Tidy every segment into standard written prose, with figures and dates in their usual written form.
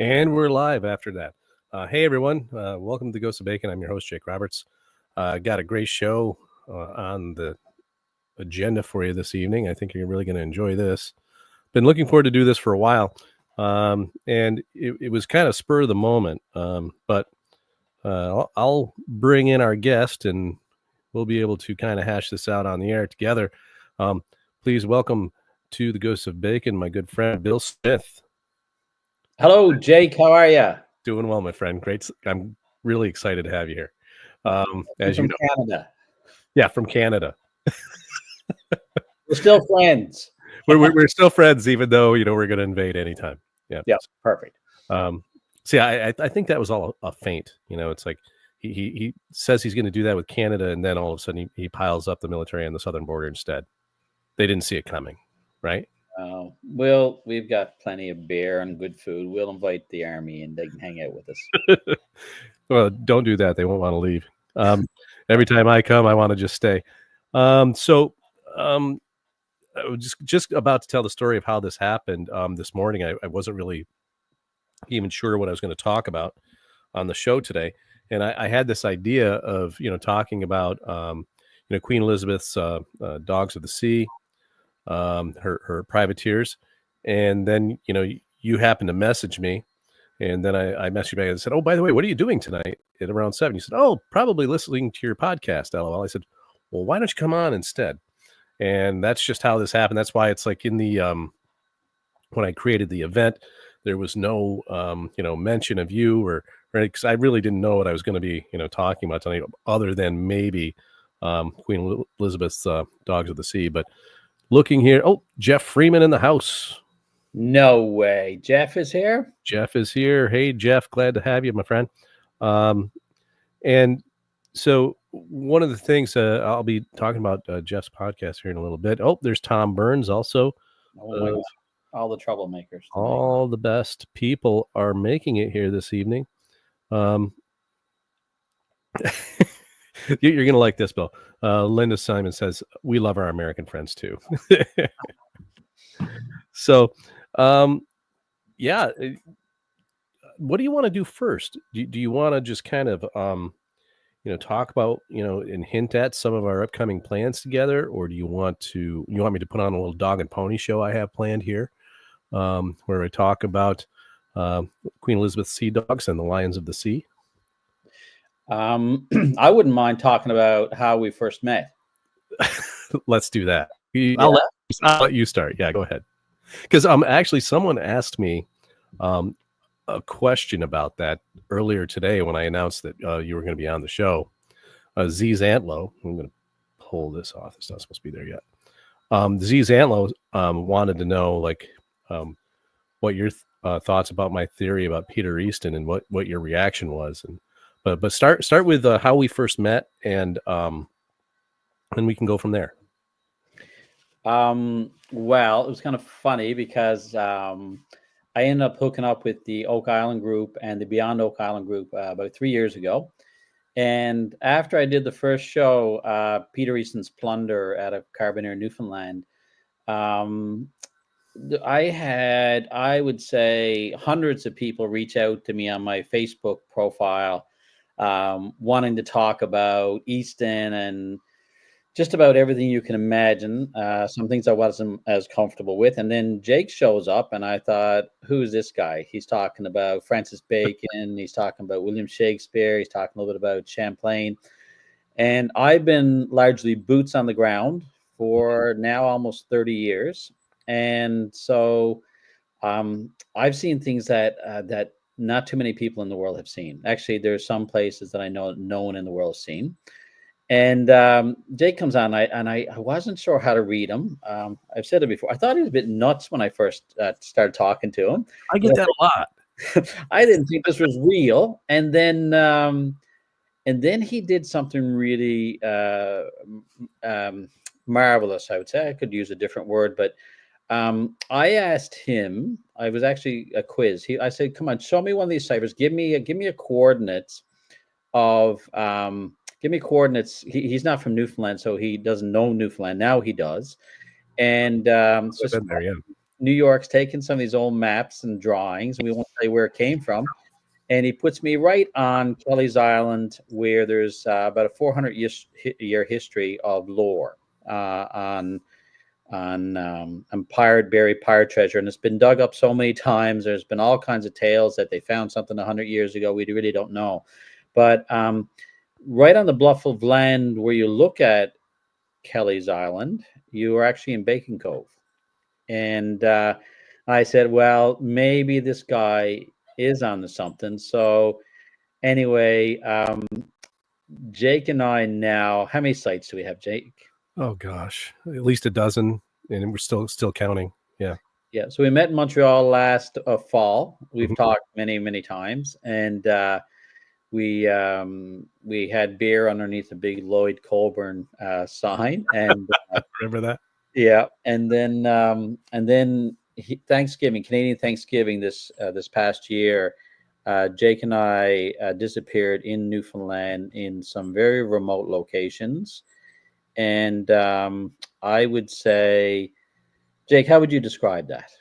And we're live after that. Hey, everyone. Welcome to Ghost of Bacon. I'm your host, Jake Roberts. Got a great show on the agenda for you this evening. I think you're really going to enjoy this. Been looking forward to do this for a while. And it was kind of spur of the moment. But I'll bring in our guest and we'll be able to kind of hash this out on the air together. Please welcome to the Ghost of Bacon, my good friend, Bill Smith. Hello, Jake. How are you? Doing well, my friend. Great. I'm really excited to have you here. As from you know, Canada. Yeah, from Canada. We're still friends. We're still friends, even though we're going to invade anytime. Yeah. Perfect. See, I think that was all a feint. It's like he says he's going to do that with Canada, and then all of a sudden he piles up the military on the southern border instead. They didn't see it coming, right? Well, we've got plenty of beer and good food. We'll invite the army and they can hang out with us. Well, don't do that. They won't want to leave. Every time I come, I want to just stay. I was just about to tell the story of how this happened this morning. I wasn't really even sure what I was going to talk about on the show today. And I had this idea of, talking about, Queen Elizabeth's Dogs of the Sea, her privateers. And then, you happened to message me. And then I messaged you back and said, oh, by the way, what are you doing tonight at around 7? You said, oh, probably listening to your podcast, LOL. I said, well, why don't you come on instead? And that's just how this happened. That's why it's like in the, when I created the event, there was no, mention of you or because I really didn't know what I was going to be, talking about tonight, other than maybe Queen Elizabeth's Dogs of the Sea. But looking here, oh, Jeff Freeman in the house. No way. Jeff is here? Jeff is here. Hey, Jeff, glad to have you, my friend. And so one of the things I'll be talking about Jeff's podcast here in a little bit. Oh, there's Tom Burns also. Oh my God. All the troublemakers. All the best people are making it here this evening. You're going to like this, Bill. Linda Simon says, we love our American friends too. So, yeah. What do you want to do first? Do you want to just kind of, talk about, and hint at some of our upcoming plans together? Or do you want me to put on a little dog and pony show I have planned here, where I talk about Queen Elizabeth's sea dogs and the lions of the sea? I wouldn't mind talking about how we first met. Let's do that. I'll let you start. Yeah, go ahead. Because actually someone asked me a question about that earlier today when I announced that you were going to be on the show. Z Zantlo, I'm going to pull this off. It's not supposed to be there yet. Z Zantlo wanted to know what your thoughts about my theory about Peter Easton and what your reaction was. But start with how we first met, and we can go from there. Well, it was kind of funny because I ended up hooking up with the Oak Island group and the Beyond Oak Island group about 3 years ago. And after I did the first show, Peter Easton's Plunder out of Carbonear, Newfoundland, I had, I would say, hundreds of people reach out to me on my Facebook profile wanting to talk about Easton and just about everything you can imagine. Some things I wasn't as comfortable with. And then Jake shows up and I thought, who's this guy? He's talking about Francis Bacon. He's talking about William Shakespeare. He's talking a little bit about Champlain. And I've been largely boots on the ground for now almost 30 years. And so I've seen things that not too many people in the world have seen. Actually, there's some places that I know no one in the world has seen. And Jake comes on, and I wasn't sure how to read him. I've said it before. I thought he was a bit nuts when I first started talking to him. I get that a lot. I didn't think this was real. And then he did something really marvelous, I would say. I could use a different word, but I asked him. I was actually a quiz. I said, "Come on, show me one of these ciphers. Give me a coordinates of." Give me coordinates. He's not from Newfoundland, so he doesn't know Newfoundland. Now he does. And New York's taken some of these old maps and drawings, and we won't tell you where it came from. And he puts me right on Kelly's Island, where there's about a 400-year history of lore on buried pirate treasure, and it's been dug up so many times. There's been all kinds of tales that they found something 100 years ago. We really don't know, but right on the bluff of land where you look at Kelly's Island, you are actually in Bacon Cove, and I said, well, maybe this guy is on to something. So anyway, Jake and I now, how many sites do we have, Jake? Oh gosh, at least a dozen, and we're still counting. Yeah. Yeah. So we met in Montreal last fall. We've Mhm. talked many times, and we had beer underneath a big Lloyd Colburn sign, and Remember that? yeah, and then Thanksgiving, Canadian Thanksgiving this past year, Jake and I disappeared in Newfoundland in some very remote locations, and I would say, Jake, how would you describe that?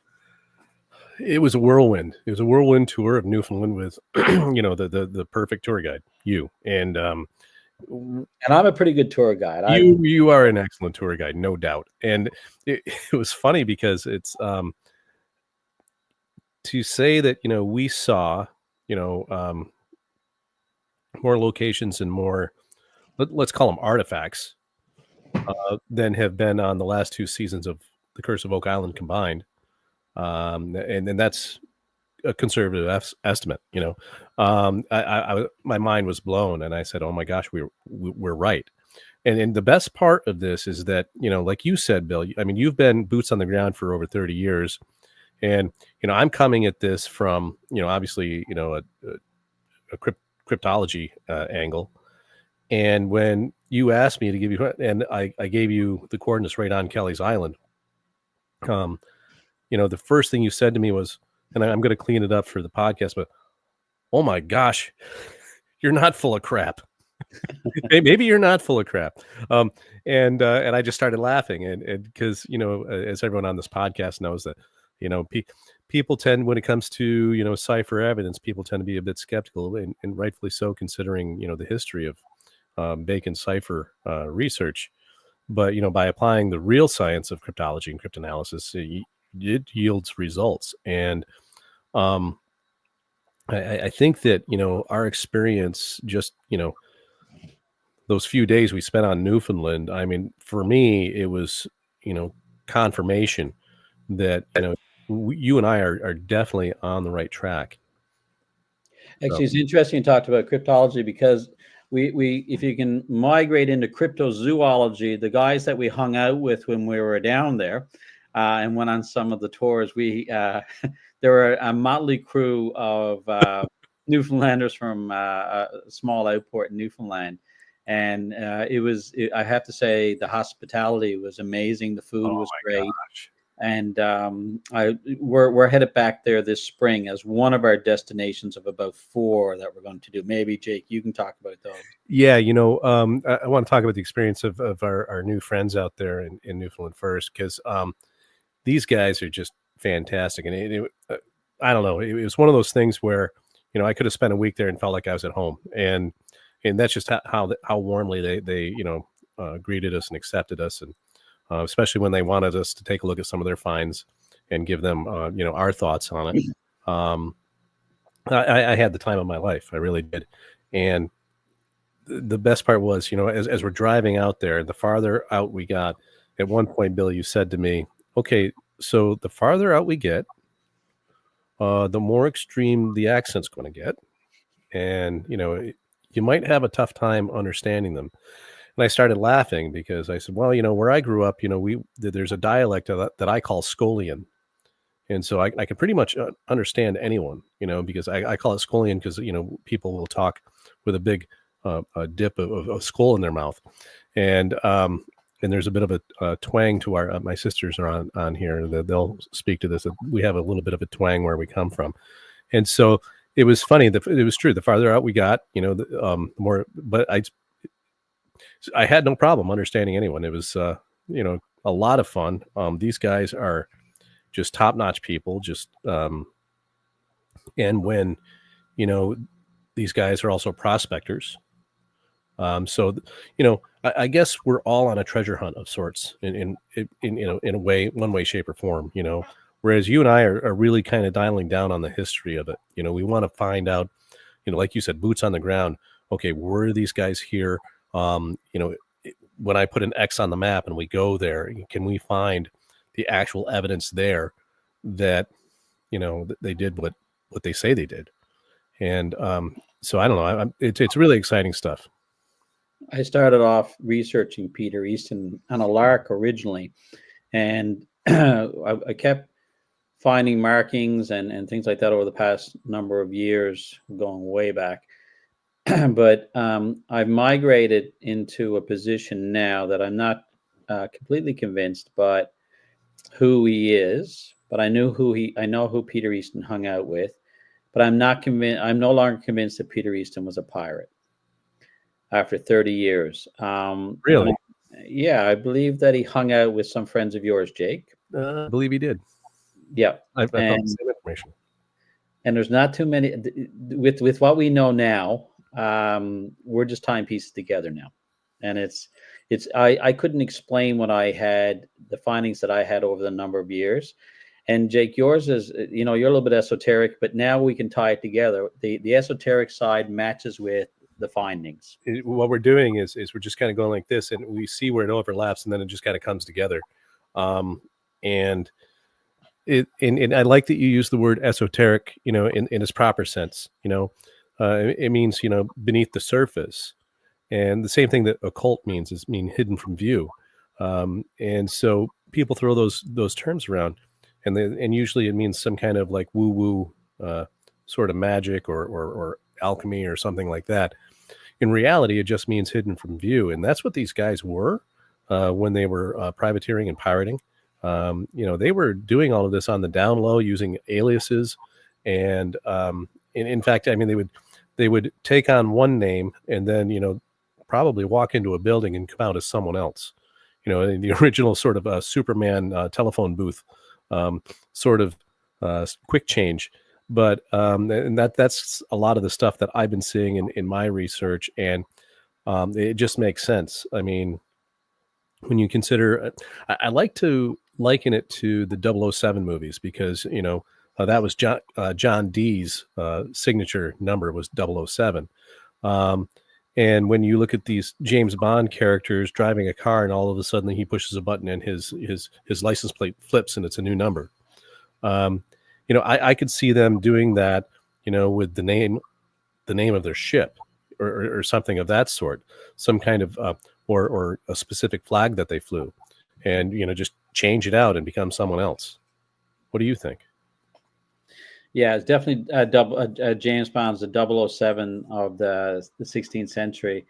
It was a whirlwind. It was a whirlwind tour of Newfoundland with, the perfect tour guide, you. And And I'm a pretty good tour guide. you are an excellent tour guide, no doubt. And it was funny because it's to say that we saw more locations and more, let's call them artifacts, than have been on the last two seasons of The Curse of Oak Island combined. And that's a conservative estimate. My mind was blown, and I said, "Oh my gosh, we're right." And the best part of this is that like you said, Bill. I mean, you've been boots on the ground for over 30 years, and I'm coming at this from obviously a cryptology angle. And when you asked me to give you, and I gave you the coordinates right on Kelly's Island, the first thing you said to me was, and I'm going to clean it up for the podcast, but oh my gosh, you're not full of crap. Maybe you're not full of crap. And I just started laughing, and because as everyone on this podcast knows that people tend, when it comes to Cipher evidence, people tend to be a bit skeptical, and rightfully so, considering the history of Bacon Cipher research. But by applying the real science of cryptology and cryptanalysis, it yields results. And I think that our experience, just those few days we spent on Newfoundland, I mean, for me, it was confirmation that you and I are definitely on the right track. Actually, it's interesting you talked about cryptology, because we if you can migrate into cryptozoology, the guys that we hung out with when we were down there and went on some of the tours, there were a motley crew of Newfoundlanders from a small outport in Newfoundland. And I have to say, the hospitality was amazing. The food was great. Gosh. And we're headed back there this spring as one of our destinations of about 4 that we're going to do. Maybe, Jake, you can talk about those. Yeah, I want to talk about the experience of our new friends out there in Newfoundland first, because these guys are just fantastic. And I don't know, it was one of those things where I could have spent a week there and felt like I was at home, and that's just how warmly they greeted us and accepted us, and especially when they wanted us to take a look at some of their finds and give them our thoughts on it. I had the time of my life, I really did. And the best part was, as we're driving out there, the farther out we got, at one point, Bill, you said to me, okay, so the farther out we get, the more extreme the accent's going to get. And, you might have a tough time understanding them. And I started laughing because I said, well, where I grew up, there's a dialect that I call Scolian. And so I can pretty much understand anyone, because I call it Scolian because, people will talk with a big a dip of skull in their mouth. And there's a bit of a twang to our, my sisters are on here, that they'll speak to this. We have a little bit of a twang where we come from. And so it was funny that it was true. The farther out we got, the more, but I had no problem understanding anyone. It was, a lot of fun. These guys are just top-notch people, just and when, you know, these guys are also prospectors. So, I guess we're all on a treasure hunt of sorts in a way, one way, shape, or form. Whereas you and I are really kind of dialing down on the history of it. We want to find out, like you said, boots on the ground. Okay, were these guys here? When I put an X on the map and we go there, can we find the actual evidence there that that they did what they say they did? And so I don't know. It's really exciting stuff. I started off researching Peter Easton on a lark originally, and I kept finding markings and things like that over the past number of years, going way back. But I've migrated into a position now that I'm not completely convinced, but who he is. But I know who Peter Easton hung out with. But I'm not convinced. I'm no longer convinced that Peter Easton was a pirate after 30 years. Really? Yeah, I believe that he hung out with some friends of yours, Jake. I believe he did. Yeah, I found the and same information. there's not too many with what we know now. We're just tying pieces together now, and I couldn't explain what I had, the findings that I had over the number of years. And Jake, yours is, you're a little bit esoteric, but now we can tie it together. The esoteric side matches with the findings. What we're doing is we're just kind of going like this, and we see where it overlaps, and then it just kind of comes together. And I like that you use the word esoteric, in its proper sense. It means beneath the surface, and the same thing that occult means is hidden from view. And so people throw those terms around, and usually it means some kind of like woo woo sort of magic or alchemy or something like that. In reality, it just means hidden from view, and that's what these guys were when they were privateering and pirating. They were doing all of this on the down low using aliases, and in fact, they would take on one name and then probably walk into a building and come out as someone else. In the original sort of Superman telephone booth sort of quick change. But and that's a lot of the stuff that I've been seeing in my research, and it just makes sense. I mean, when you consider, I like to liken it to the 007 movies because that was John Dee's signature number was 007. And when you look at these James Bond characters driving a car, and all of a sudden he pushes a button and his license plate flips and it's a new number. I could see them doing that, with the name of their ship or something of that sort, some kind of or a specific flag that they flew, and just change it out and become someone else. What do you think? Yeah, it's definitely James Bond's the 007 of the 16th century,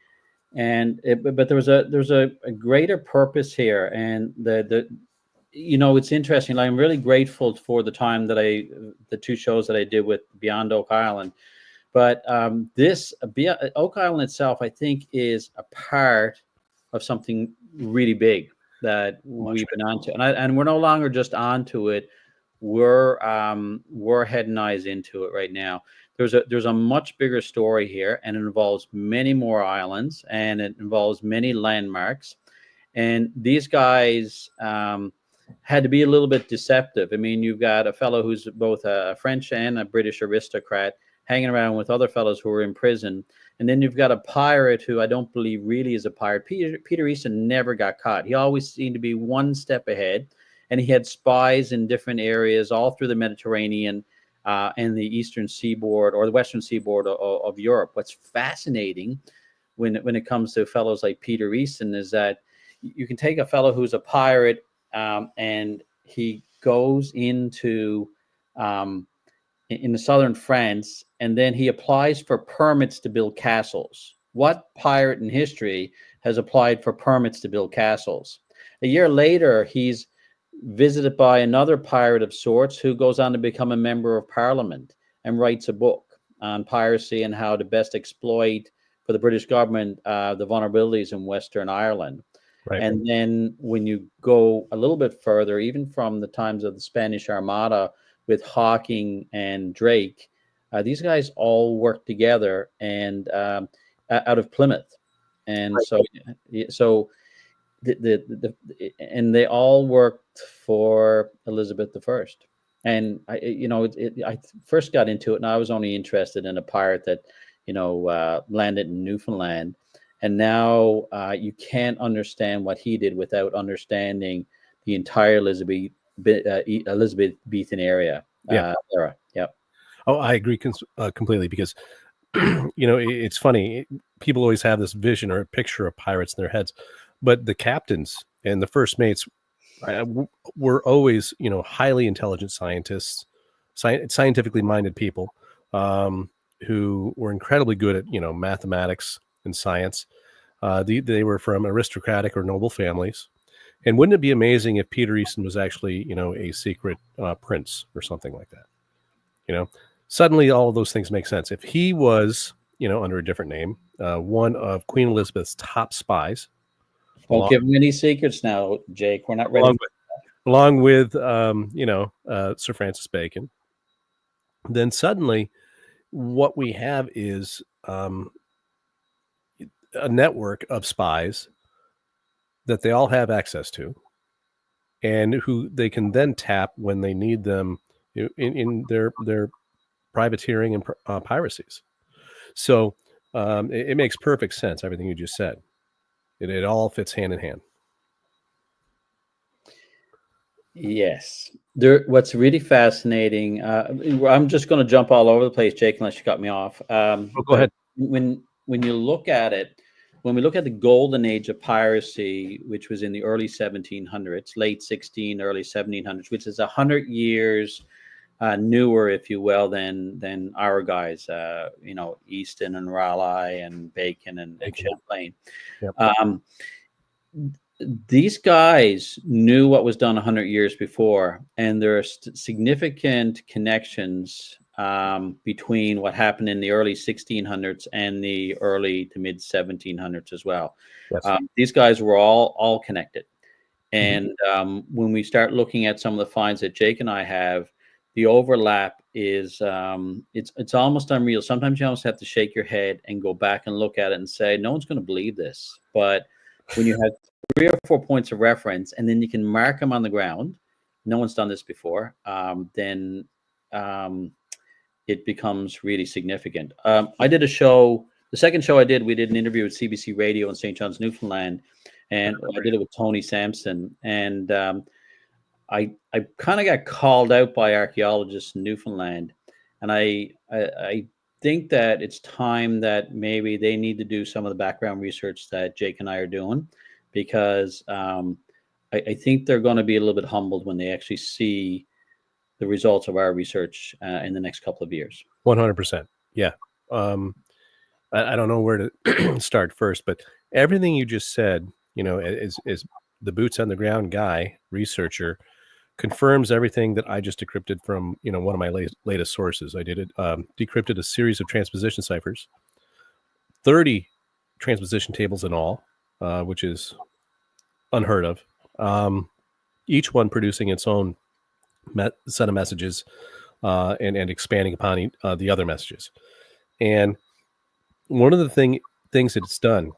but there's a greater purpose here, and it's interesting. I'm really grateful for the time that the two shows that I did with Beyond Oak Island, but Oak Island itself, I think, is a part of something really big that we've been onto, and we're no longer just onto it. We're heading eyes into it right now. There's a much bigger story here, and it involves many more islands, and it involves many landmarks. And these guys had to be a little bit deceptive. I mean, you've got a fellow who's both a French and a British aristocrat hanging around with other fellows who are in prison. And then you've got a pirate who I don't believe really is a pirate. Peter Easton never got caught. He always seemed to be one step ahead. And he had spies in different areas all through the Mediterranean and the eastern seaboard or the western seaboard of Europe. What's fascinating when it comes to fellows like Peter Easton is that you can take a fellow who's a pirate and he goes into in the southern France, and then he applies for permits to build castles. What pirate in history has applied for permits to build castles? A year later, he's visited by another pirate of sorts who goes on to become a member of parliament and writes a book on piracy and how to best exploit for the British government the vulnerabilities in Western Ireland. Right. And then when you go a little bit further, even from the times of the Spanish Armada with Hawking and Drake, these guys all worked together and out of Plymouth. And Right. so and they all worked for Elizabeth I. And I first got into it, and I was only interested in a pirate that, landed in Newfoundland. And now you can't understand what he did without understanding the entire Elizabethan area. Yeah. Era. Yep. Oh, I agree completely, because it's funny. People always have this vision or a picture of pirates in their heads, but the captains and the first mates were always, highly intelligent scientists, scientifically minded people, who were incredibly good at, mathematics and science. They were from aristocratic or noble families. And wouldn't it be amazing if Peter Easton was actually, a secret prince or something like that? You know, Suddenly all of those things make sense. If he was, under a different name, one of Queen Elizabeth's top spies, Don't along give him any secrets now, Jake. We're not along ready. with, along with Sir Francis Bacon, then suddenly what we have is a network of spies that they all have access to, and who they can then tap when they need them in their privateering and piracies. So it makes perfect sense, everything you just said. It all fits hand in hand. Yes. What's really fascinating, I'm just going to jump all over the place, Jake, unless you cut me off. Oh, go But ahead. when you look at it, when we look at the golden age of piracy, which was in the early 1700s, late 16, early 1700s, which is 100 years newer, if you will, than our guys, Easton and Raleigh and Bacon and Champlain. Yep. Um, these guys knew what was done 100 years before, and there are significant connections between what happened in the early 1600s and the early to mid 1700s as well. Yes. These guys were all connected. Mhm. And when we start looking at some of the finds that Jake and I have, the overlap is it's almost unreal. Sometimes you almost have to shake your head and go back and look at it and say, no one's going to believe this. But when you have 3 or 4 points of reference, and then you can mark them on the ground, no one's done this before, then it becomes really significant. I did a show. The second show I did, we did an interview with CBC Radio in St. John's, Newfoundland, and I did it with Tony Sampson. And I kind of got called out by archaeologists in Newfoundland, and I think that it's time that maybe they need to do some of the background research that Jake and I are doing, because I think they're going to be a little bit humbled when they actually see the results of our research in the next couple of years. 100%. Yeah. I don't know where to start first, but everything you just said, is the boots on the ground guy, researcher, confirms everything that I just decrypted from, one of my latest sources. I did it, decrypted a series of transposition ciphers, 30 transposition tables in all, which is unheard of. Each one producing its own set of messages, and expanding upon the other messages. And one of the things that it's done,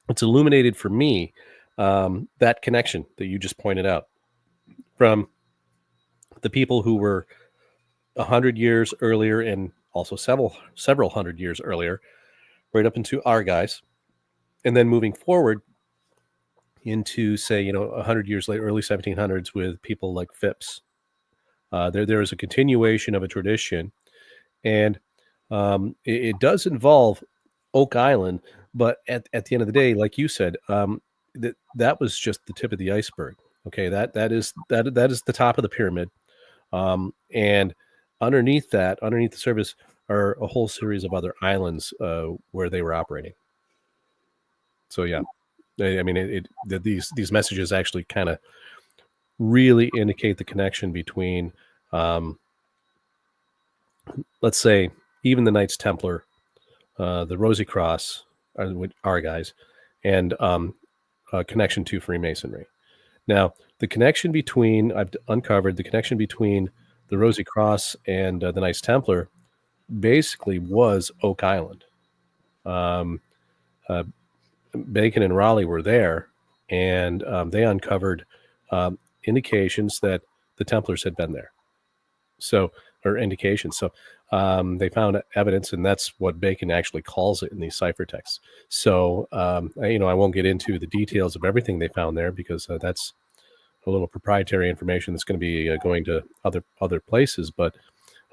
it's illuminated for me, that connection that you just pointed out from the people who were 100 years earlier, and also several hundred years earlier, right up into our guys, and then moving forward into, say, 100 years later, early 1700s, with people like Phipps. There is a continuation of a tradition, and it does involve Oak Island, but at the end of the day, like you said, that was just the tip of the iceberg. Okay, that is the top of the pyramid, and underneath the surface, are a whole series of other islands where they were operating. So yeah, I mean, these messages actually kind of really indicate the connection between, let's say, even the Knights Templar, the Rosy Cross, our guys, and connection to Freemasonry. Now, the connection between, I've uncovered the connection between the Rosy Cross and the Knights Templar basically was Oak Island. Bacon and Raleigh were there, and they uncovered indications that the Templars had been there. So, or indications. So they found evidence, and that's what Bacon actually calls it in these cipher texts. So, I won't get into the details of everything they found there because that's a little proprietary information that's going to be going to other places. But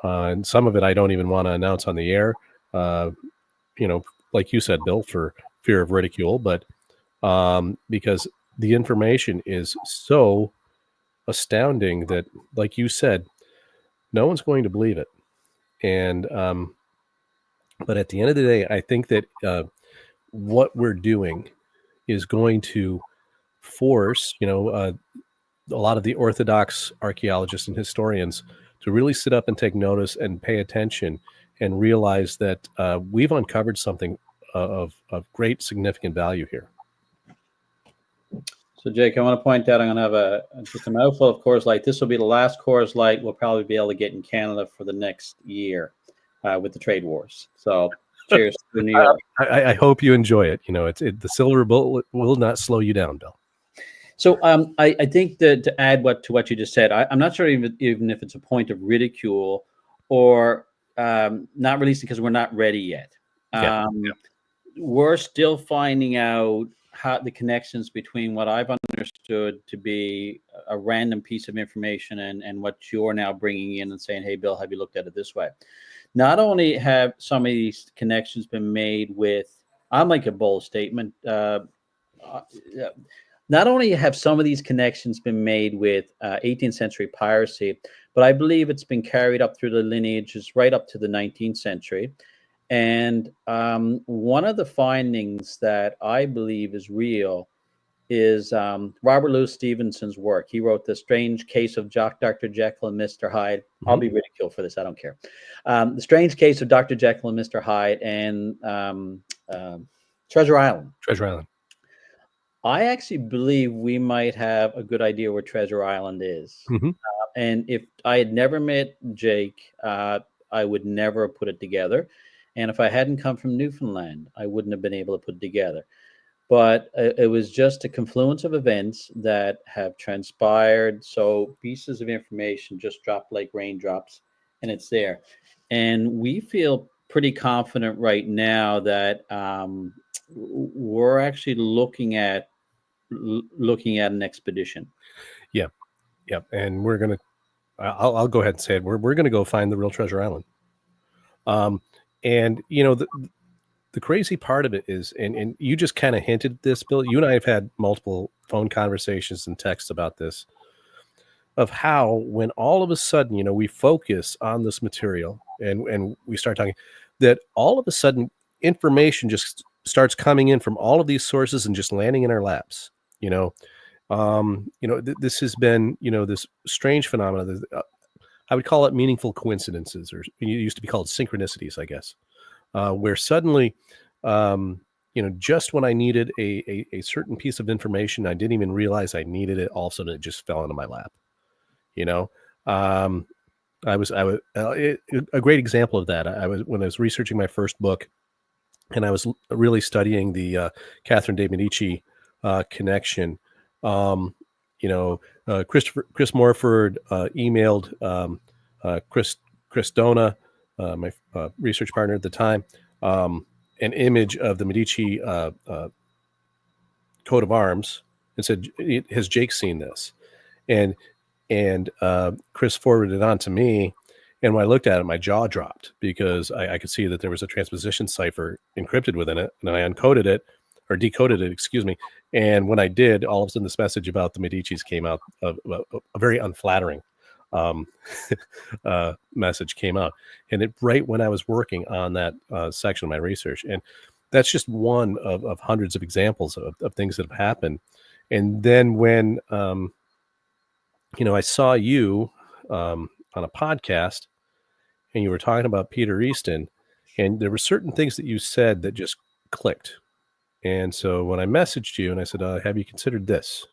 and some of it I don't even want to announce on the air. Like you said, Bill, for fear of ridicule, but because the information is so astounding that, like you said, no one's going to believe it. And but at the end of the day, I think that what we're doing is going to force, a lot of the orthodox archaeologists and historians to really sit up and take notice and pay attention and realize that we've uncovered something of great significant value here. So, Jake, I want to point out I'm going to have just a mouthful of Coors Light. This will be the last Coors Light we'll probably be able to get in Canada for the next year with the trade wars. So, cheers to New York. I hope you enjoy it. The silver bullet will not slow you down, Bill. So, I think that to add to what you just said, I'm not sure even if it's a point of ridicule or not releasing because we're not ready yet. We're still finding out how the connections between what I've understood to be a random piece of information and what you're now bringing in and saying, hey, Bill, have you looked at it this way? Not only have some of these connections been made with, I'll make a bold statement. Not only have some of these connections been made with 18th century piracy, but I believe it's been carried up through the lineages right up to the 19th century. And one of the findings that I believe is real is Robert Louis Stevenson's work. He wrote The Strange Case of Dr. Jekyll and Mr. Hyde. Mm-hmm. I'll be ridiculed for this. I don't care. The Strange Case of Dr. Jekyll and Mr. Hyde and Treasure Island. Treasure Island. I actually believe we might have a good idea where Treasure Island is. Mm-hmm. And if I had never met Jake, I would never have put it together. And if I hadn't come from Newfoundland, I wouldn't have been able to put it together. But it was just a confluence of events that have transpired. So pieces of information just dropped like raindrops, and it's there. And we feel pretty confident right now that we're actually looking at an expedition. Yeah. And we're going to, I'll go ahead and say it. We're going to go find the real Treasure Island. And the crazy part of it is, and you just kind of hinted at this, Bill, you and I have had multiple phone conversations and texts about this, of how when all of a sudden, we focus on this material and we start talking, that all of a sudden information just starts coming in from all of these sources and just landing in our laps. This has been, this strange phenomenon. I would call it meaningful coincidences, or it used to be called synchronicities, I guess, where suddenly, just when I needed a certain piece of information, I didn't even realize I needed it. All of a sudden, it just fell into my lap. A great example of that. When I was researching my first book, and I was really studying the Catherine de Medici connection. Chris Morford emailed Chris Dona, my research partner at the time, an image of the Medici coat of arms and said, "Has Jake seen this?" And Chris forwarded it on to me. And when I looked at it, my jaw dropped because I could see that there was a transposition cipher encrypted within it, and I uncoded it or decoded it, excuse me. And when I did, all of a sudden this message about the Medicis came out, a very unflattering message came out. And it right when I was working on that section of my research. And that's just one of hundreds of examples of things that have happened. And then when, I saw you on a podcast and you were talking about Peter Easton, and there were certain things that you said that just clicked. And so when I messaged you and I said, have you considered this?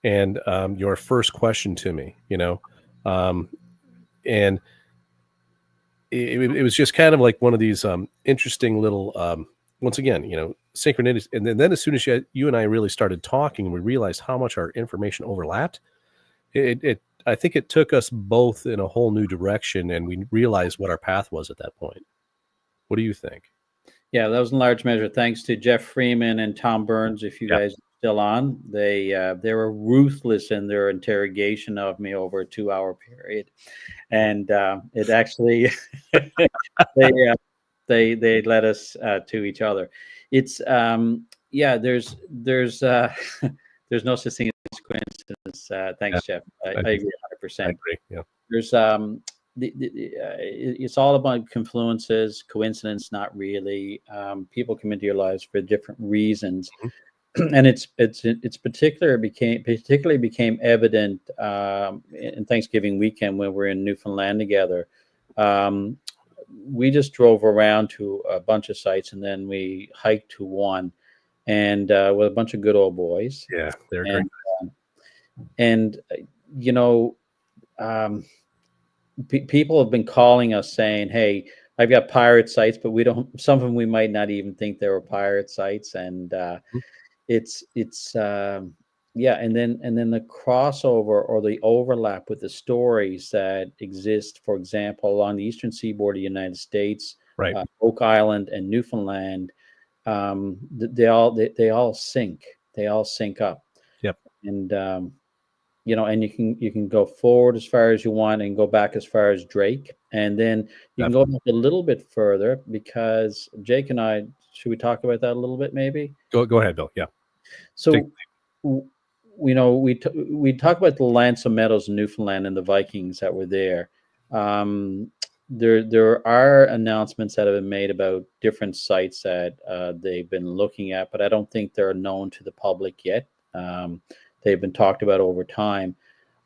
And your first question to me, um, and it was just kind of like one of these interesting little, once again, synchronicities. And then as soon as you and I really started talking, we realized how much our information overlapped. I think it took us both in a whole new direction, and we realized what our path was at that point. What do you think? Yeah, that was in large measure thanks to Jeff Freeman and Tom Burns. If you Yeah. guys are still on, they were ruthless in their interrogation of me over a 2-hour period, and it actually they they led us to each other. It's yeah, there's there's no such thing as coincidence. Yeah, Thanks, Jeff. I I, agree 100%. I agree. Yeah. There's it's all about confluences, coincidence, not really. People come into your lives for different reasons, Mhm. and it's particularly became evident in Thanksgiving weekend when we're in Newfoundland together. Um, we just drove around to a bunch of sites, and then we hiked to one, and with a bunch of good old boys, Yeah, they're great. and and you know. Um, People have been calling us saying, "Hey, I've got pirate sites, but we don't. Some of them we might not even think they were pirate sites." And Mhm. it's yeah, and then the crossover or the overlap with the stories that exist, for example, along the eastern seaboard of the United States, Right. Oak Island and Newfoundland. They all sync. They all sync up, Yep. and and you can go forward as far as you want and go back as far as Drake, and then you can go Definitely. back a little bit further because Jake and I, should we talk about that a little bit maybe? Go ahead, Bill. Yeah. Take. So, w- we talk about the Lansom Meadows in Newfoundland and the Vikings that were there. There are announcements that have been made about different sites that they've been looking at, but I don't think they're known to the public yet. They've been talked about over time.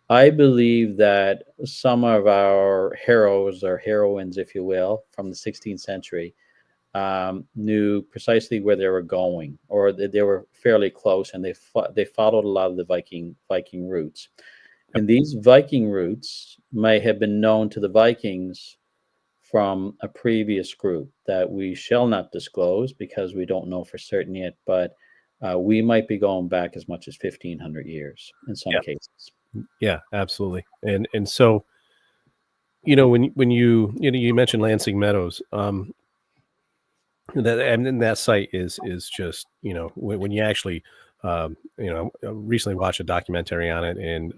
I believe that some of our heroes or heroines, if you will, from the 16th century, knew precisely where they were going, or they were fairly close, and they followed a lot of the Viking routes. Yep. And these Viking routes may have been known to the Vikings from a previous group that we shall not disclose because we don't know for certain yet. But we might be going back as much as 1,500 years in some Yeah. cases. Yeah. Absolutely. And so when you mentioned Lansing Meadows, and then that site is just when you actually I recently watched a documentary on it, and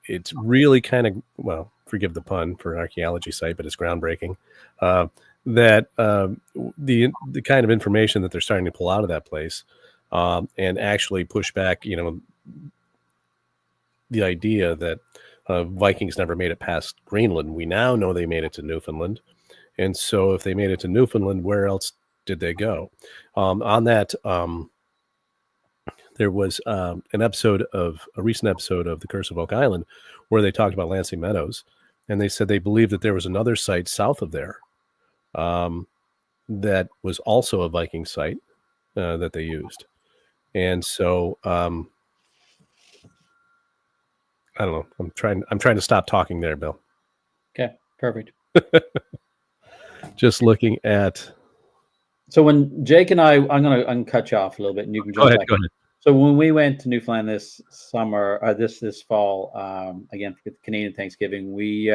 it's really kind of, well, forgive the pun, for an archaeology site, but it's groundbreaking. Uh, that the kind of information that they're starting to pull out of that place, and actually push back, the idea that Vikings never made it past Greenland. We now know they made it to Newfoundland, and so if they made it to Newfoundland, where else did they go? On that, there was a recent episode of The Curse of Oak Island, where they talked about Lansing Meadows, and they said they believed that there was another site south of there, um, that was also a Viking site that they used. And so I don't know. I'm trying to stop talking there, Bill. Okay, perfect. Just looking at. So when Jake and I'm gonna cut you off a little bit, and you can Go jump ahead. back. Go ahead. So when we went to Newfoundland this summer, this fall, again for Canadian Thanksgiving, we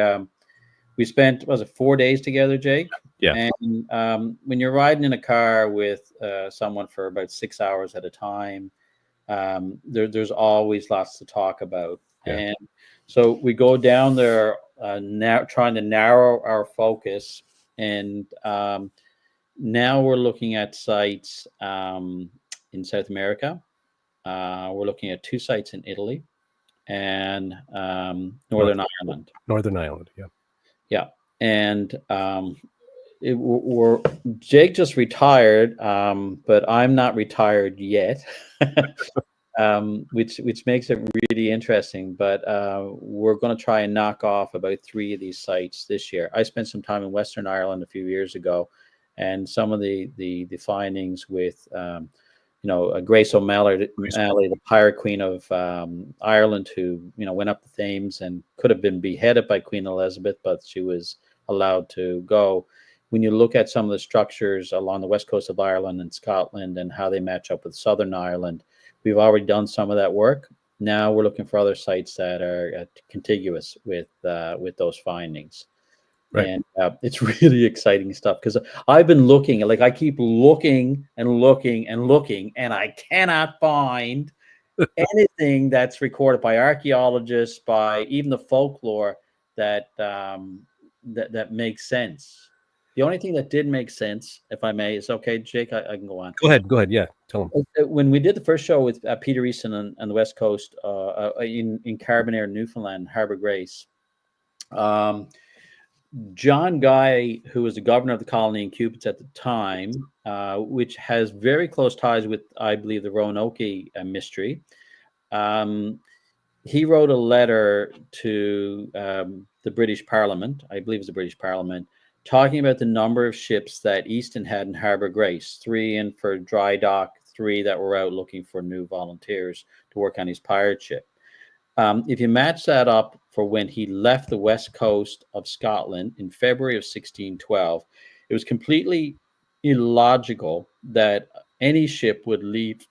spent, was it 4 days together, Jake? Yeah. And when you're riding in a car with someone for about 6 hours at a time, there's always lots to talk about. Yeah. And so we go down there now, trying to narrow our focus, and now we're looking at sites in South America. We're looking at 2 sites in Italy and North, Northern Ireland. Northern Ireland. Yeah. Yeah, and we're Jake just retired, but I'm not retired yet, which makes it really interesting. But we're going to try and knock off about 3 of these sites this year. I spent some time in Western Ireland a few years ago, and some of the findings with Grace O'Malley, the Pirate Queen of Ireland, who went up the Thames and could have been beheaded by Queen Elizabeth, but she was allowed to go. When you look at some of the structures along the west coast of Ireland and Scotland and how they match up with Southern Ireland, we've already done some of that work. Now we're looking for other sites that are contiguous with those findings. Right. And it's really exciting stuff, because I've been looking, like I keep looking and looking and looking, and I cannot find anything that's recorded by archaeologists, by even the folklore that that makes sense. The only thing that did make sense, if I may, is okay, Jake, I can go on. Go ahead. Yeah. Tell them. When we did the first show with Peter Easton on the West Coast, in Carbonaire, Newfoundland, Harbour Grace, John Guy, who was the governor of the colony in Cupid's at the time, which has very close ties with, I believe, the Roanoke mystery, he wrote a letter to the British Parliament, I believe it was the British Parliament, talking about the number of ships that Easton had in Harbour Grace, 3 in for dry dock, 3 that were out looking for new volunteers to work on his pirate ship. If you match that up for when he left the west coast of Scotland in February of 1612, it was completely illogical that any ship would leave,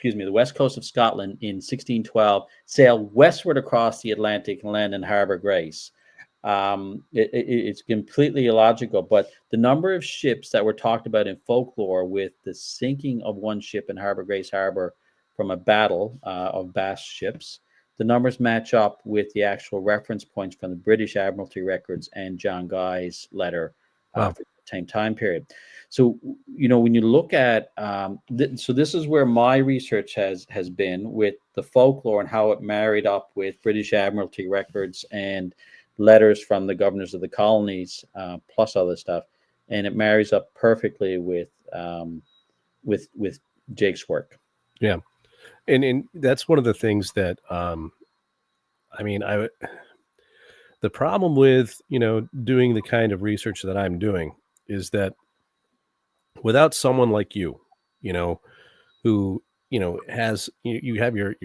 the west coast of Scotland in 1612, sail westward across the Atlantic and land in Harbour Grace. It's completely illogical, but the number of ships that were talked about in folklore, with the sinking of one ship in Harbour Grace Harbor from a battle of Bass ships, the numbers match up with the actual reference points from the British Admiralty records and John Guy's letter for the same time period. So, when you look at, so this is where my research has been, with the folklore and how it married up with British Admiralty records and letters from the governors of the colonies, plus other stuff, and it marries up perfectly with Jake's work. Yeah. And that's one of the things that, the problem with, doing the kind of research that I'm doing is that without someone like you, who, has, you have your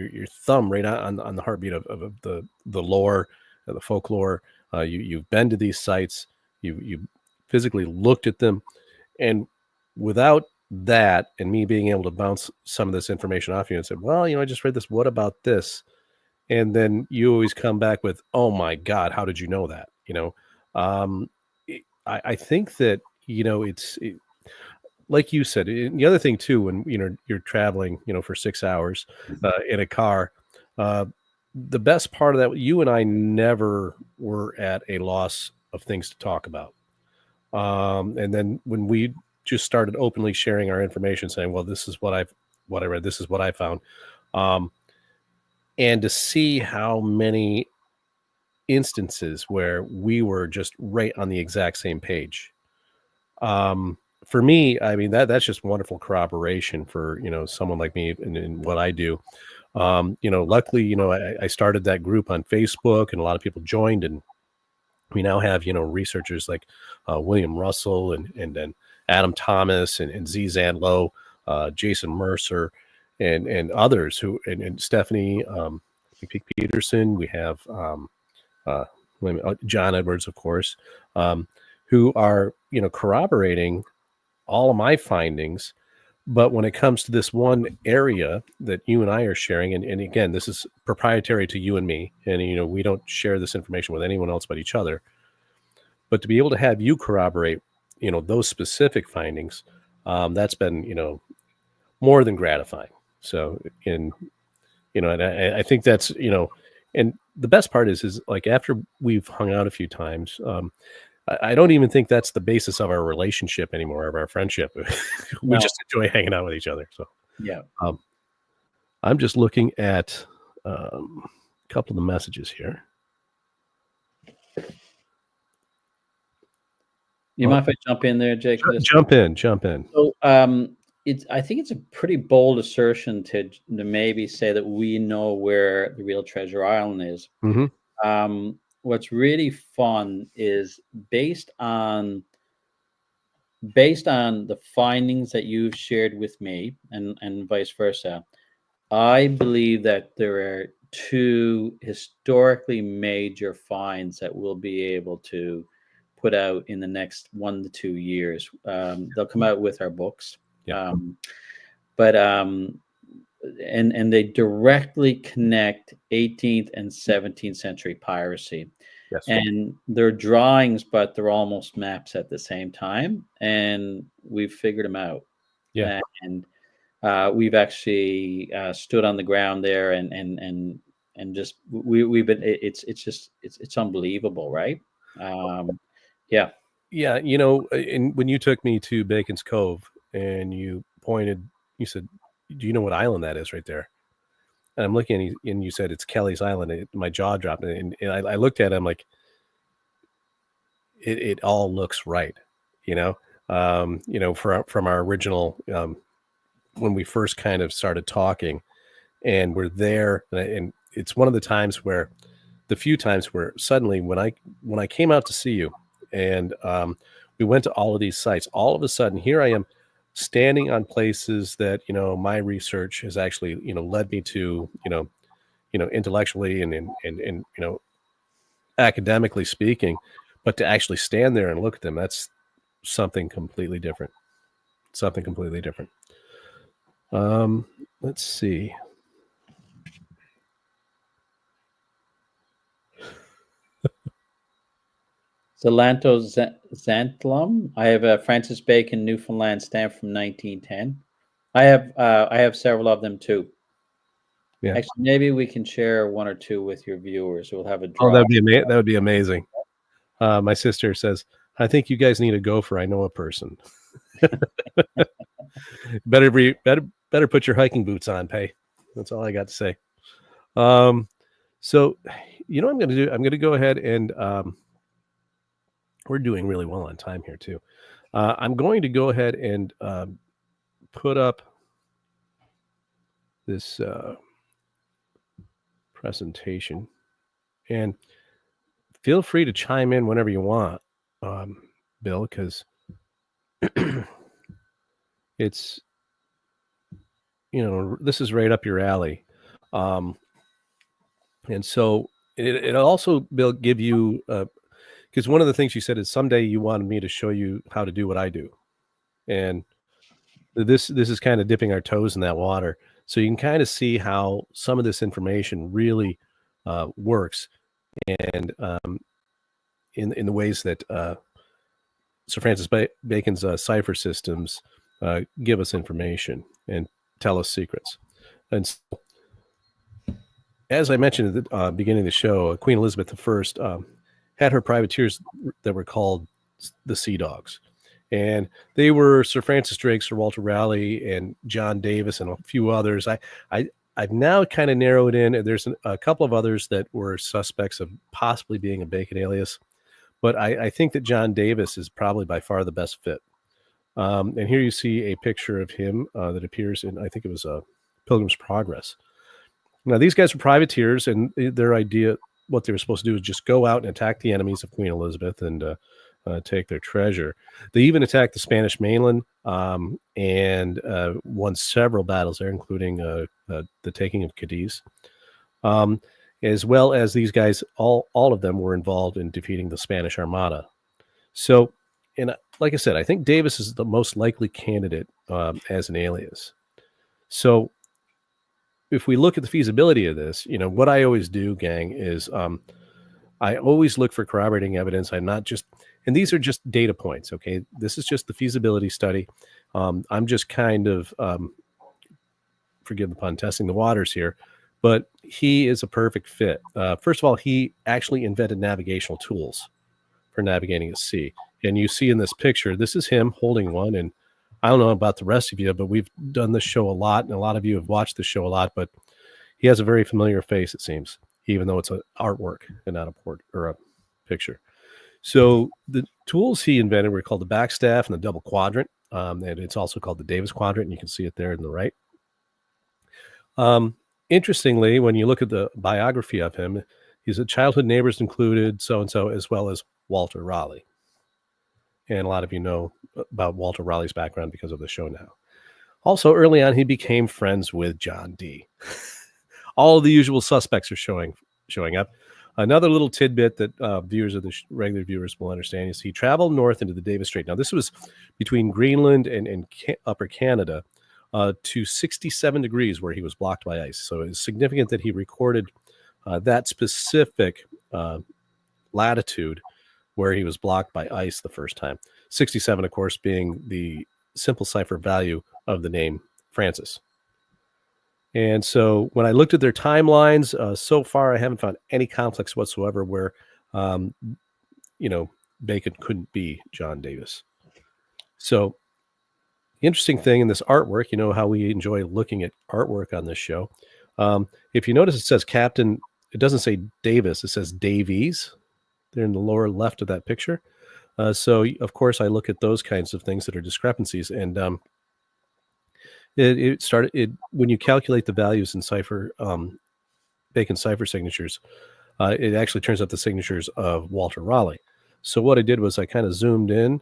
thumb right on the heartbeat of the lore, the folklore, you've been to these sites, you physically looked at them. And without that, and me being able to bounce some of this information off you and say, well, I just read this, what about this? And then you always come back with, oh my God, how did you know that? I think that, like you said, the other thing too, when, you're traveling, for 6 hours in a car, the best part of that, you and I never were at a loss of things to talk about. And then when we just started openly sharing our information, saying, well, this is what I read, this is what I found. And to see how many instances where we were just right on the exact same page. For me, that's just wonderful corroboration for, someone like me and what I do. Luckily, I started that group on Facebook, and a lot of people joined, and we now have, researchers like William Russell and then Adam Thomas and Z Zandlow, Jason Mercer, and others who, and Stephanie Peterson. We have John Edwards, of course, who are, corroborating all of my findings. But when it comes to this one area that you and I are sharing, and again, this is proprietary to you and me, and, we don't share this information with anyone else but each other. But to be able to have you corroborate, those specific findings, that's been, more than gratifying. So, and I think that's, and the best part is like, after we've hung out a few times, I don't even think that's the basis of our relationship anymore, of our friendship. We just enjoy hanging out with each other. So, yeah. I'm just looking at a couple of the messages here. You mind if I jump in there, Jake? Jump in. So, I think it's a pretty bold assertion to maybe say that we know where the real Treasure Island is. Mm-hmm. What's really fun is, based on based on the findings that you've shared with me, and vice versa, I believe that there are two historically major finds that we'll be able to put out in the next 1 to 2 years. They'll come out with our books, Yeah. but and they directly connect 18th and 17th century piracy. Yes. And they're drawings, but they're almost maps at the same time. And we've figured them out. Yeah. And we've actually stood on the ground there and just we've been it's just it's unbelievable, right? Yeah. Yeah. You know, and when you took me to Bacon's Cove and you said, "Do you know what island that is right there?" And I'm looking, and you said it's Kelly's Island. My jaw dropped, and I looked at him like, it all looks right, you know. From our original, when we first kind of started talking, and we're there, and it's one of the few times where suddenly when I came out to see you, and we went to all of these sites, all of a sudden here I am standing on places that my research has actually led me to, intellectually and academically speaking, but to actually stand there and look at them, that's something completely different. Something completely different. Let's see. Zelanto Xanthlum. I have a Francis Bacon Newfoundland stamp from 1910. I have several of them too. Yeah. Actually, maybe we can share one or two with your viewers. We'll have a draw. Oh, that would be amazing. My sister says, "I think you guys need a gopher. I know a person." better put your hiking boots on, Pay. That's all I got to say. So, what I'm going to do? I'm going to go ahead and we're doing really well on time here too. I'm going to go ahead and put up this presentation, and feel free to chime in whenever you want, Bill, because it's this is right up your alley, and so it also, Bill, give you because one of the things you said is someday you wanted me to show you how to do what I do, and this is kind of dipping our toes in that water, so you can kind of see how some of this information really works, and in the ways that Sir Francis Bacon's cipher systems give us information and tell us secrets. And so, as I mentioned at the beginning of the show, Queen Elizabeth I had her privateers that were called the Sea Dogs. And they were Sir Francis Drake, Sir Walter Raleigh, and John Davis, and a few others. I've now kind of narrowed in. There's a couple of others that were suspects of possibly being a Bacon alias, but I think that John Davis is probably by far the best fit. And here you see a picture of him that appears in, I think it was Pilgrim's Progress. Now, these guys were privateers, and their idea, what they were supposed to do, is just go out and attack the enemies of Queen Elizabeth and take their treasure. They even attacked the Spanish mainland and won several battles there, including the taking of Cadiz. As well as these guys, all of them were involved in defeating the Spanish Armada. So, and like I said, I think Davis is the most likely candidate as an alias. So, if we look at the feasibility of this, what I always do, gang, is I always look for corroborating evidence. I'm not just, and these are just data points, okay? This is just the feasibility study. I'm just kind of, forgive the pun, testing the waters here, but he is a perfect fit. First of all, he actually invented navigational tools for navigating a sea. And you see in this picture, this is him holding one. And I don't know about the rest of you, but we've done this show a lot, and a lot of you have watched the show a lot, but he has a very familiar face, it seems, even though it's an artwork and not a port or a picture. So the tools he invented were called the backstaff and the double quadrant, and it's also called the Davis quadrant, and you can see it there in the right. Interestingly, when you look at the biography of him, he's a childhood neighbors included so-and-so, as well as Walter Raleigh. And a lot of you know about Walter Raleigh's background because of the show now. Also, early on, he became friends with John Dee. All the usual suspects are showing up. Another little tidbit that viewers of the regular viewers will understand is he traveled north into the Davis Strait. Now, this was between Greenland and Upper Canada to 67 degrees where he was blocked by ice. So it's significant that he recorded that specific latitude where he was blocked by ice the first time. 67, of course, being the simple cipher value of the name Francis. And so when I looked at their timelines, so far I haven't found any conflicts whatsoever where, Bacon couldn't be John Davis. So the interesting thing in this artwork, you know how we enjoy looking at artwork on this show. If you notice, it says Captain, it doesn't say Davis, it says Davies. They're in the lower left of that picture. So, of course, I look at those kinds of things that are discrepancies. And when you calculate the values in Cipher, Bacon Cipher signatures, it actually turns out the signatures of Walter Raleigh. So what I did was I kind of zoomed in,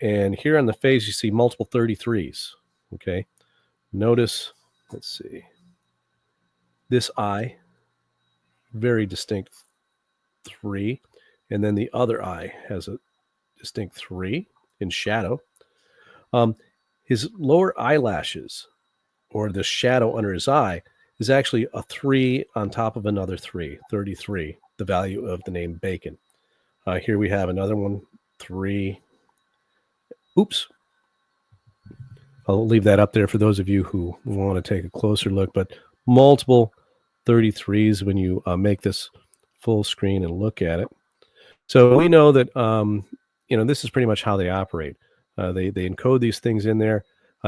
and here on the face, you see multiple 33s. Okay. Notice, let's see, this I, very distinct 3. And then the other eye has a distinct 3 in shadow. His lower eyelashes, or the shadow under his eye, is actually a 3 on top of another 3, 33, the value of the name Bacon. Here we have another one, 3. Oops. I'll leave that up there for those of you who want to take a closer look, but multiple 33s when you make this full screen and look at it. So we know that, this is pretty much how they operate. They encode these things in there.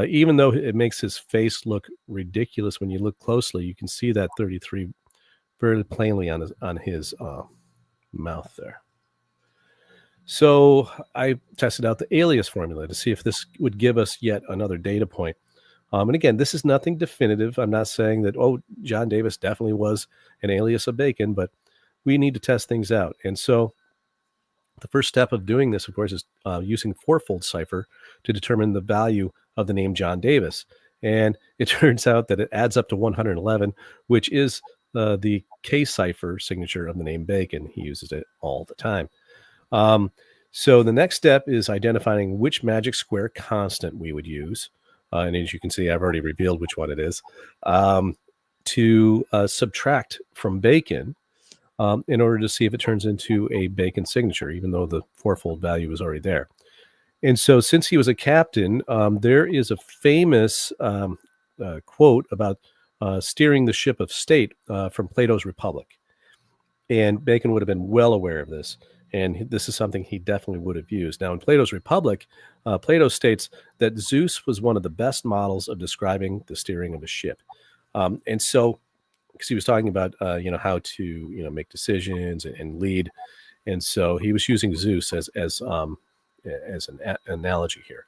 Even though it makes his face look ridiculous when you look closely, you can see that 33 very plainly on his mouth there. So I tested out the alias formula to see if this would give us yet another data point. And again, this is nothing definitive. I'm not saying that, John Davis definitely was an alias of Bacon, but we need to test things out. And so the first step of doing this, of course, is using fourfold cipher to determine the value of the name John Davis. And it turns out that it adds up to 111, which is the K cipher signature of the name Bacon. He uses it all the time. So the next step is identifying which magic square constant we would use. And as you can see, I've already revealed which one it is, to subtract from Bacon in order to see if it turns into a Bacon signature, even though the fourfold value is already there. And so since he was a captain, there is a famous quote about steering the ship of state from Plato's Republic. And Bacon would have been well aware of this. And this is something he definitely would have used. Now, in Plato's Republic, Plato states that Zeus was one of the best models of describing the steering of a ship. And so, because he was talking about, how to, make decisions and lead. And so he was using Zeus as an analogy here.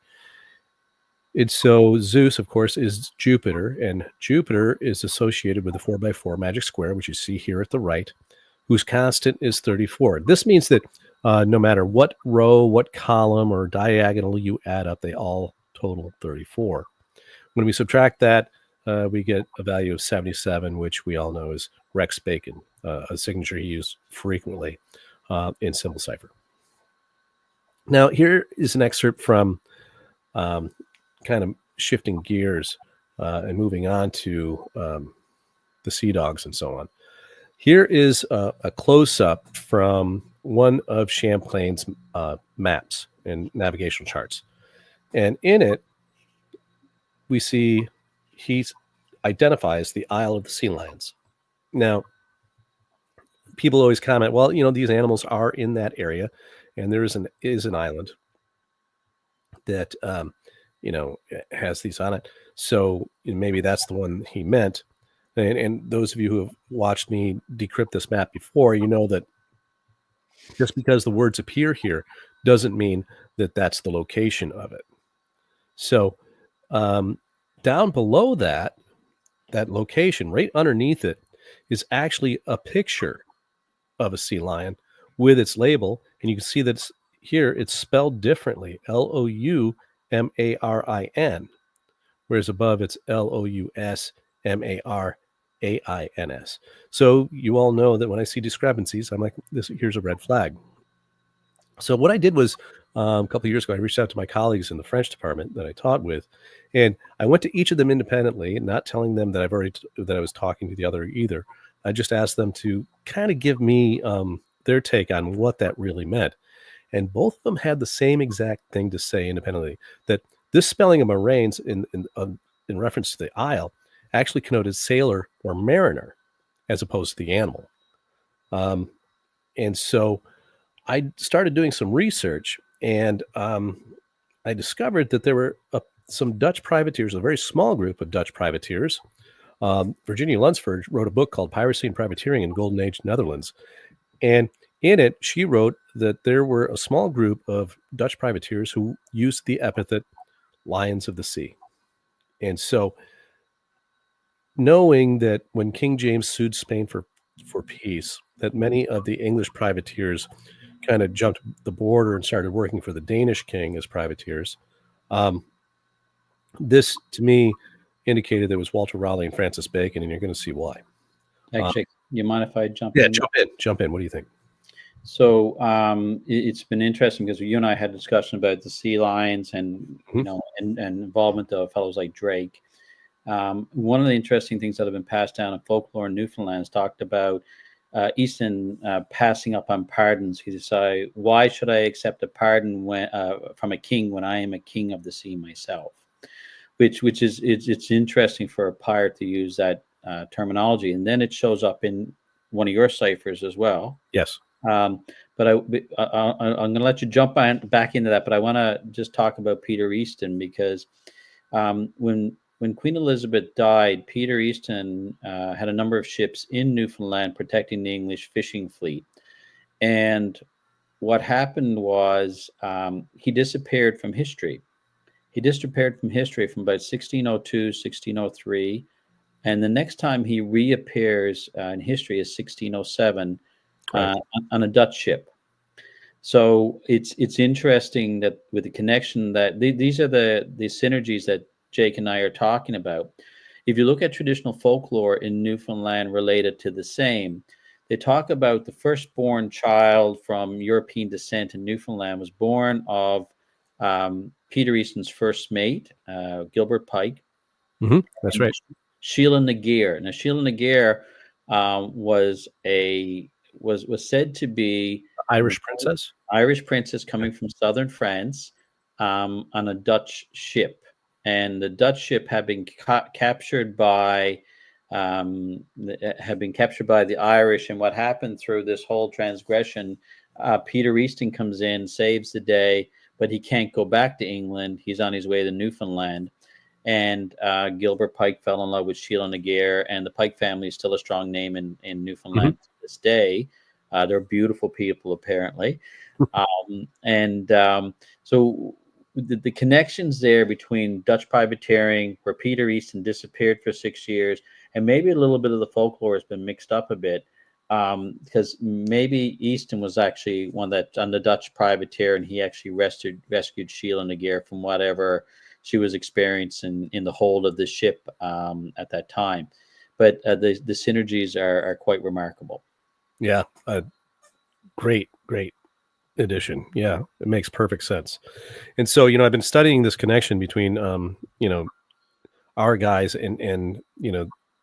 And so Zeus, of course, is Jupiter, and Jupiter is associated with the 4x4 magic square, which you see here at the right, whose constant is 34. This means that no matter what row, what column, or diagonal you add up, they all total 34. When we subtract that, we get a value of 77, which we all know is Rex Bacon, a signature he used frequently in simple cipher. Now, here is an excerpt from kind of shifting gears and moving on to the Sea Dogs and so on. Here is a close-up from one of Champlain's maps and navigational charts. And in it, we see he identifies the Isle of the Sea Lions. Now, people always comment, well, these animals are in that area, and there is an island that, has these on it. So maybe that's the one he meant. And those of you who have watched me decrypt this map before, you know that just because the words appear here doesn't mean that that's the location of it. So down below that location, right underneath it, is actually a picture of a sea lion with its label. And you can see that here it's spelled differently, Loumarin, whereas above it's LousmarAins. So you all know that when I see discrepancies, I'm like, here's a red flag. So what I did was a couple of years ago, I reached out to my colleagues in the French department that I taught with, and I went to each of them independently, not telling them that that I was talking to the other either. I just asked them to kind of give me their take on what that really meant, and both of them had the same exact thing to say independently, that this spelling of moraines in reference to the isle actually connoted sailor or mariner as opposed to the animal. And so I started doing some research, and I discovered that there were some Dutch privateers, a very small group of Dutch privateers. Virginia Lunsford wrote a book called Piracy and Privateering in Golden Age Netherlands. And in it, she wrote that there were a small group of Dutch privateers who used the epithet lions of the sea. And so, knowing that when King James sued Spain for peace, that many of the English privateers kind of jumped the border and started working for the Danish king as privateers. This, to me, indicated there was Walter Raleigh and Francis Bacon, and you're going to see why. Actually, you mind if I jump Yeah, in? jump in. What do you think? So it's been interesting because you and I had a discussion about the sea lions and and involvement of fellows like Drake. One of the interesting things that have been passed down in folklore in Newfoundland is talked about Easton passing up on pardons. He decided, why should I accept a pardon from a king when I am a king of the sea myself? Which is it's interesting for a pirate to use that terminology, and then it shows up in one of your ciphers as well. Yes. But I'm going to let you jump back into that. But I want to just talk about Peter Easton, because when Queen Elizabeth died, Peter Easton had a number of ships in Newfoundland protecting the English fishing fleet. And what happened was he disappeared from history. He disappeared from history from about 1602, 1603. And the next time he reappears in history is 1607 on a Dutch ship. So it's interesting that with the connection that these are the synergies that Jake and I are talking about. If you look at traditional folklore in Newfoundland related to the same, they talk about the firstborn child from European descent in Newfoundland was born of Peter Easton's first mate, Gilbert Pike. Mm-hmm. That's right. Sheila Nagear. Now, Sheila Nagear was said to be Irish princess. Irish princess coming from southern France on a Dutch ship, and the Dutch ship had been captured by the Irish. And what happened through this whole transgression? Peter Easton comes in, saves the day, but he can't go back to England. He's on his way to Newfoundland. And Gilbert Pike fell in love with Sheila Nagear, and the Pike family is still a strong name in Newfoundland to this day. They're beautiful people, apparently. So the connections there between Dutch privateering, where Peter Easton disappeared for 6 years, and maybe a little bit of the folklore has been mixed up a bit, because maybe Easton was actually one that on the Dutch privateer, and he actually rescued Sheila Nagear from whatever she was experiencing in the hold of the ship at that time. But the synergies are quite remarkable. Yeah, great addition. Yeah, it makes perfect sense. And so, I've been studying this connection between, our guys and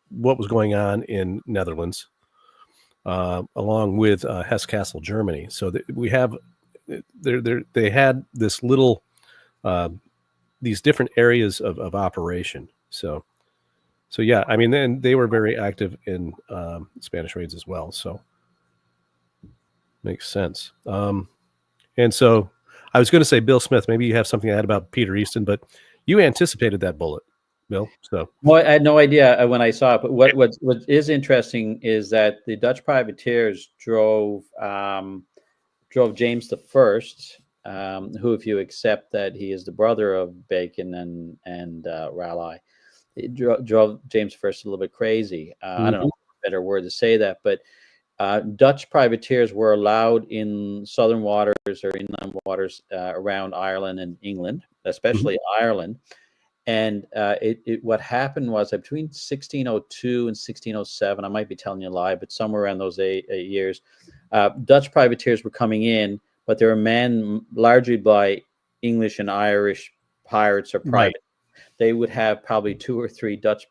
what was going on in Netherlands, along with Hesse Castle, Germany. So we have, they had this little, these different areas of operation. So yeah, I mean, then they were very active in Spanish raids as well. So makes sense. And so I was going to say, Bill Smith, maybe you have something to add about Peter Easton, but you anticipated that bullet, Bill. So well, I had no idea when I saw it. But what is interesting is that the Dutch privateers drove James the First, who, if you accept that he is the brother of Bacon and Raleigh, it drove James I a little bit crazy. I don't know a better word to say that, but Dutch privateers were allowed in southern waters or inland waters around Ireland and England, especially Ireland. And what happened was that between 1602 and 1607, I might be telling you a lie, but somewhere around those eight years, Dutch privateers were coming in, but they were manned largely by English and Irish pirates or Right. private. They would have probably 2 or 3 Dutch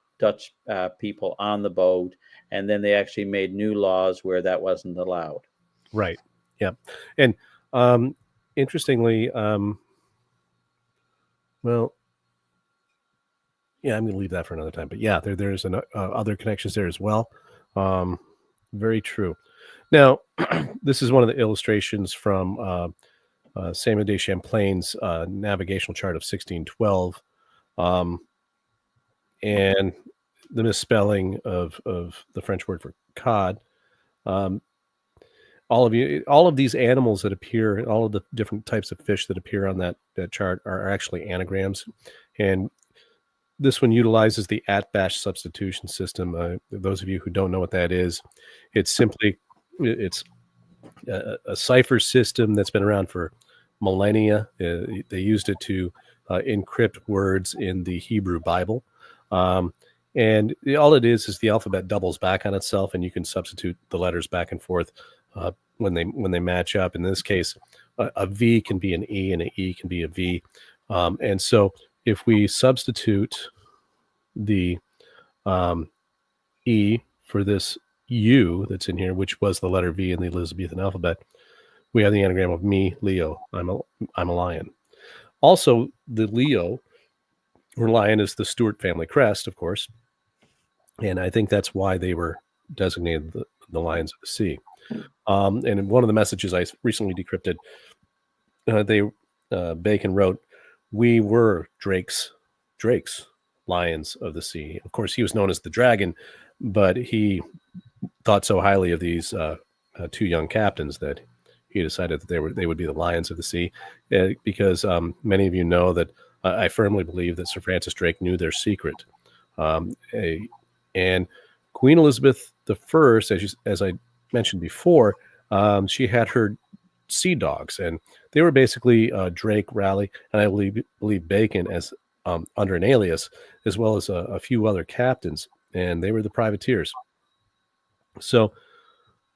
people on the boat, and then they actually made new laws where that wasn't allowed. Right. Yeah. And interestingly, well, yeah, I'm going to leave that for another time. But yeah, there's other connections there as well. Very true. Now, this is one of the illustrations from Samuel de Champlain's navigational chart of 1612. And the misspelling of the French word for cod. All of these animals that appear, all of the different types of fish that appear on that chart are actually anagrams. And this one utilizes the at-bash substitution system. Those of you who don't know what that is, it's a cipher system that's been around for millennia. They used it to encrypt words in the Hebrew Bible. And all it is the alphabet doubles back on itself, and you can substitute the letters back and forth when they match up. In this case, a V can be an E, and an E can be a V. And so if we substitute the E for this U that's in here, which was the letter V in the Elizabethan alphabet, we have the anagram of me, Leo. I'm a lion. Also, the Leo or lion is the Stuart family crest, of course. And I think that's why they were designated the Lions of the Sea. And in one of the messages I recently decrypted, Bacon wrote, "We were Drake's Lions of the Sea." Of course, he was known as the Dragon, but he thought so highly of these 2 young captains that he decided that they would be the Lions of the Sea, because many of you know that I firmly believe that Sir Francis Drake knew their secret. And Queen Elizabeth I, as I mentioned before, she had her sea dogs, and they were basically Drake, Raleigh, and I believe Bacon as under an alias, as well as a few other captains, and they were the privateers. So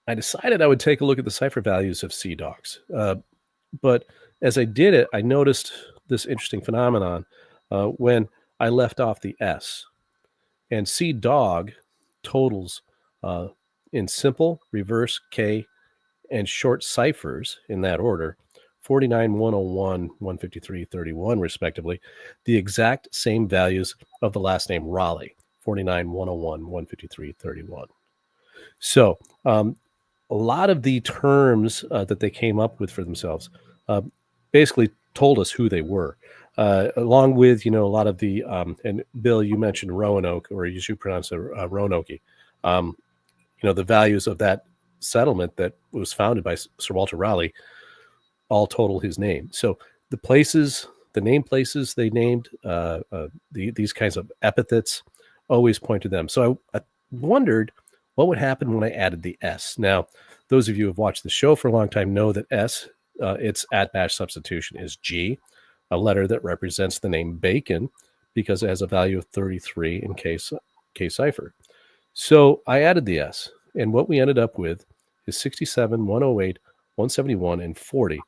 I decided I would take a look at the cipher values of sea dogs. But as I did it, I noticed this interesting phenomenon when I left off the S. And sea dog totals in simple, reverse, K, and short ciphers in that order, 49, 101, 153, 31, respectively, the exact same values of the last name Raleigh, 49, 101, 153, 31. So a lot of the terms that they came up with for themselves basically told us who they were. Along with, a lot of the, and Bill, you mentioned Roanoke, or as you pronounce it, Roanoke, the values of that settlement that was founded by Sir Walter Raleigh all total his name. So the name places they named, these kinds of epithets always point to them. So I wondered what would happen when I added the S. Now, those of you who have watched the show for a long time know that S, its at-bash substitution is G, a letter that represents the name Bacon because it has a value of 33 in K cipher. So I added the S, and what we ended up with is 67, 108, 171, and 40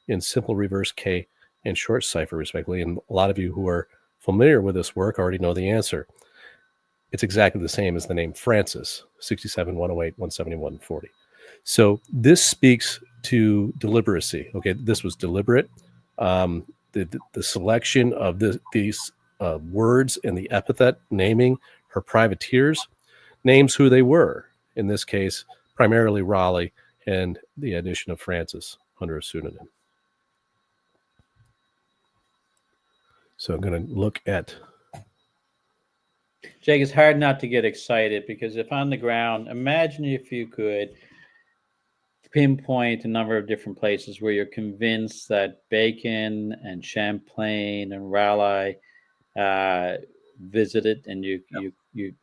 in simple reverse K and short cipher, respectively. And a lot of you who are familiar with this work already know the answer. It's exactly the same as the name Francis, 67, 108, 171, 40. So this speaks to deliberacy. Okay, this was deliberate. The selection of these words and the epithet naming her privateers names who they were. In this case, primarily Raleigh, and the addition of Francis under a pseudonym. So I'm going to look at. Jake, it's hard not to get excited because if on the ground, imagine if you could pinpoint a number of different places where you're convinced that Bacon and Champlain and Raleigh visited, and you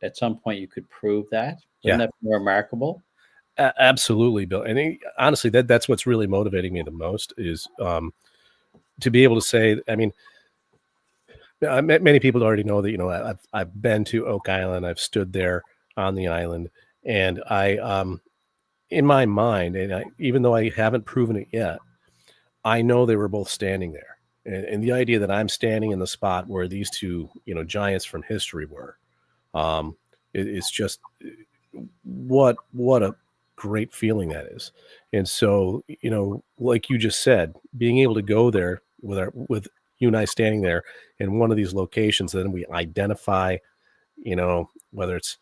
at some point you could prove that. Wouldn't that be remarkable? Absolutely, Bill. And honestly, that's what's really motivating me the most is to be able to say. I mean, many people already know that I've been to Oak Island. I've stood there on the island, and I in my mind, and even though I haven't proven it yet, I know they were both standing there. And the idea that I'm standing in the spot where these two giants from history were, it's just what a great feeling that is. And so, like you just said, being able to go there with you and I standing there in one of these locations, then we identify, whether it's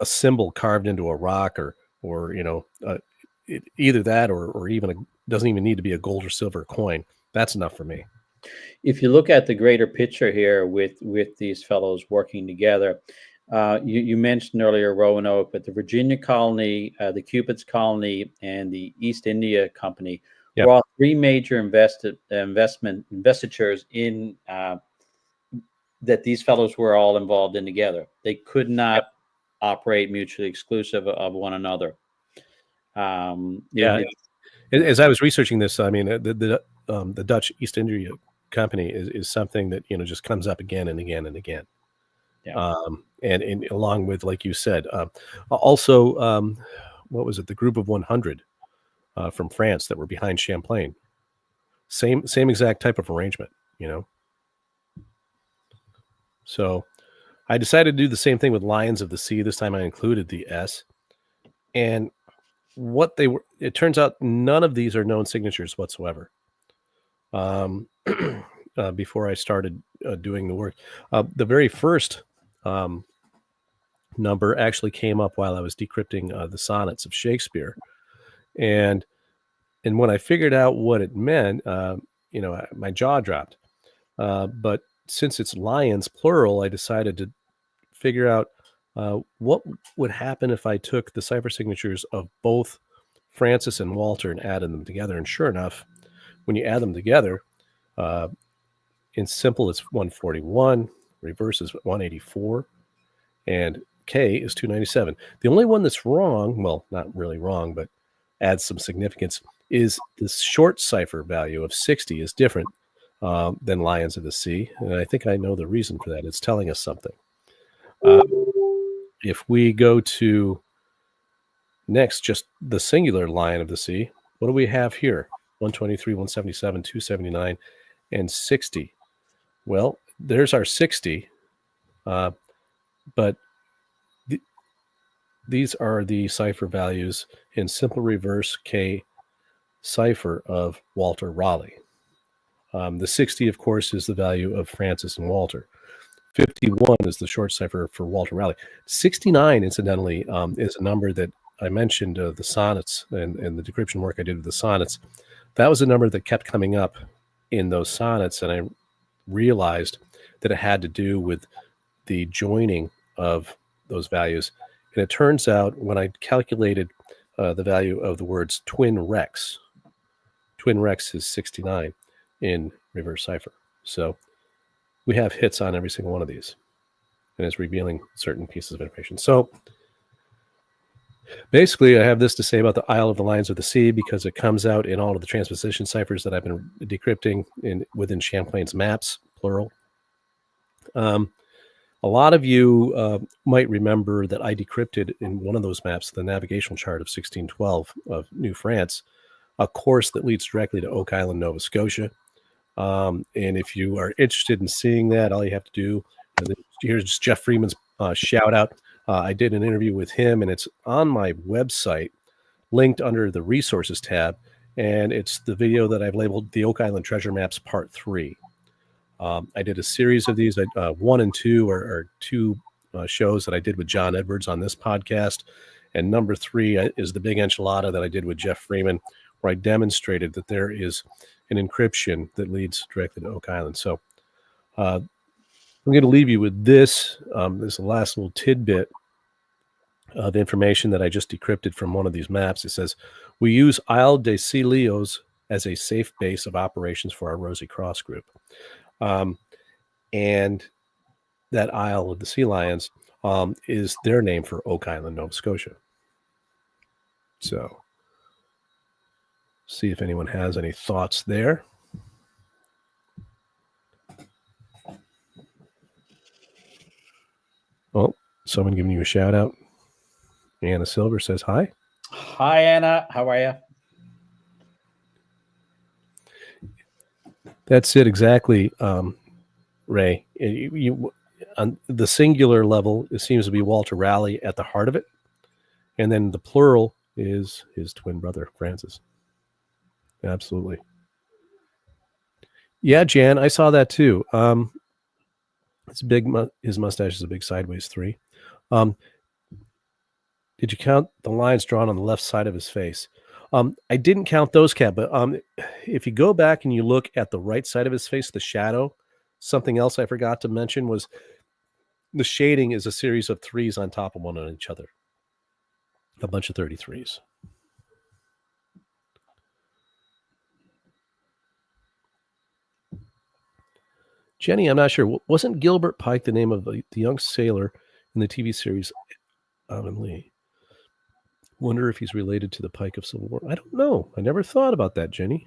a symbol carved into a rock or either that or even doesn't even need to be a gold or silver coin. That's enough for me. If you look at the greater picture here with these fellows working together, you mentioned earlier Roanoke, but the Virginia colony, the Cupid's colony, and the East India Company Yep. were all three major investitures in that these fellows were all involved in together. They could not operate mutually exclusive of one another. Yeah. It, As I was researching this, I mean, the Dutch East India Company is something that just comes up again and again and again. yeah. And along with, like you said, also, what was it? The group of 100 from France that were behind Champlain. Same exact type of arrangement. So I decided to do the same thing with Lions of the Sea. This time I included the S. And what they were, it turns out none of these are known signatures whatsoever. Before I started doing the work, the very first number actually came up while I was decrypting the sonnets of Shakespeare, and when I figured out what it meant, my jaw dropped. But since it's lions plural, I decided to figure out what would happen if I took the cipher signatures of both Francis and Walter and added them together. And sure enough, when you add them together, in simple it's 141, reverse is 184, and K is 297. The only one that's wrong, well, not really wrong, but adds some significance, is the short cipher value of 60 is different than Lions of the Sea. And I think I know the reason for that. It's telling us something. If we go to next, just the singular Lion of the Sea, what do we have here? 123, 177, 279, and 60. Well, there's our 60, but these are the cipher values in simple reverse K cipher of Walter Raleigh. The 60, of course, is the value of Francis and Walter. 51 is the short cipher for Walter Raleigh. 69, incidentally, is a number that I mentioned, the sonnets and the decryption work I did with the sonnets. That was a number that kept coming up in those sonnets, and I realized that it had to do with the joining of those values. And it turns out when I calculated the value of the words twin rex is 69 in reverse cipher. So we have hits on every single one of these, and it's revealing certain pieces of information. So basically, I have this to say about the Isle of the Lions of the Sea because it comes out in all of the transposition ciphers that I've been decrypting within Champlain's maps, plural. A lot of you might remember that I decrypted in one of those maps the navigational chart of 1612 of New France, a course that leads directly to Oak Island, Nova Scotia. And if you are interested in seeing that, all you have to do, here's Jeff Freeman's shout out. I did an interview with him, and it's on my website, linked under the resources tab. And it's the video that I've labeled the Oak Island Treasure Maps Part 3. I did a series of these. 1 and 2 are two shows that I did with John Edwards on this podcast. And number 3 is the Big Enchilada that I did with Jeff Freeman, where I demonstrated that there is an encryption that leads directly to Oak Island. So I'm going to leave you with this. This last little tidbit of information that I just decrypted from one of these maps. It says, we use Isle des Sea Leos as a safe base of operations for our Rosy Cross group. And that Isle of the Sea Lions is their name for Oak Island, Nova Scotia. So, see if anyone has any thoughts there. Oh, someone giving you a shout out. Anna Silver says hi. Hi, Anna. How are you? That's it exactly, Ray. On the singular level, it seems to be Walter Raleigh at the heart of it, and then the plural is his twin brother Francis. Absolutely. Yeah, Jan, I saw that too. It's big. His mustache is a big sideways 3. Did you count the lines drawn on the left side of his face? I didn't count those, Cat, but if you go back and you look at the right side of his face, the shadow, something else I forgot to mention was the shading is a series of 3s on top of one on each other. A bunch of 33s. Jenny, I'm not sure. Wasn't Gilbert Pike the name of the young sailor in the TV series Avonlea? Wonder if he's related to the Pike of Civil War. I don't know. I never thought about that, Jenny.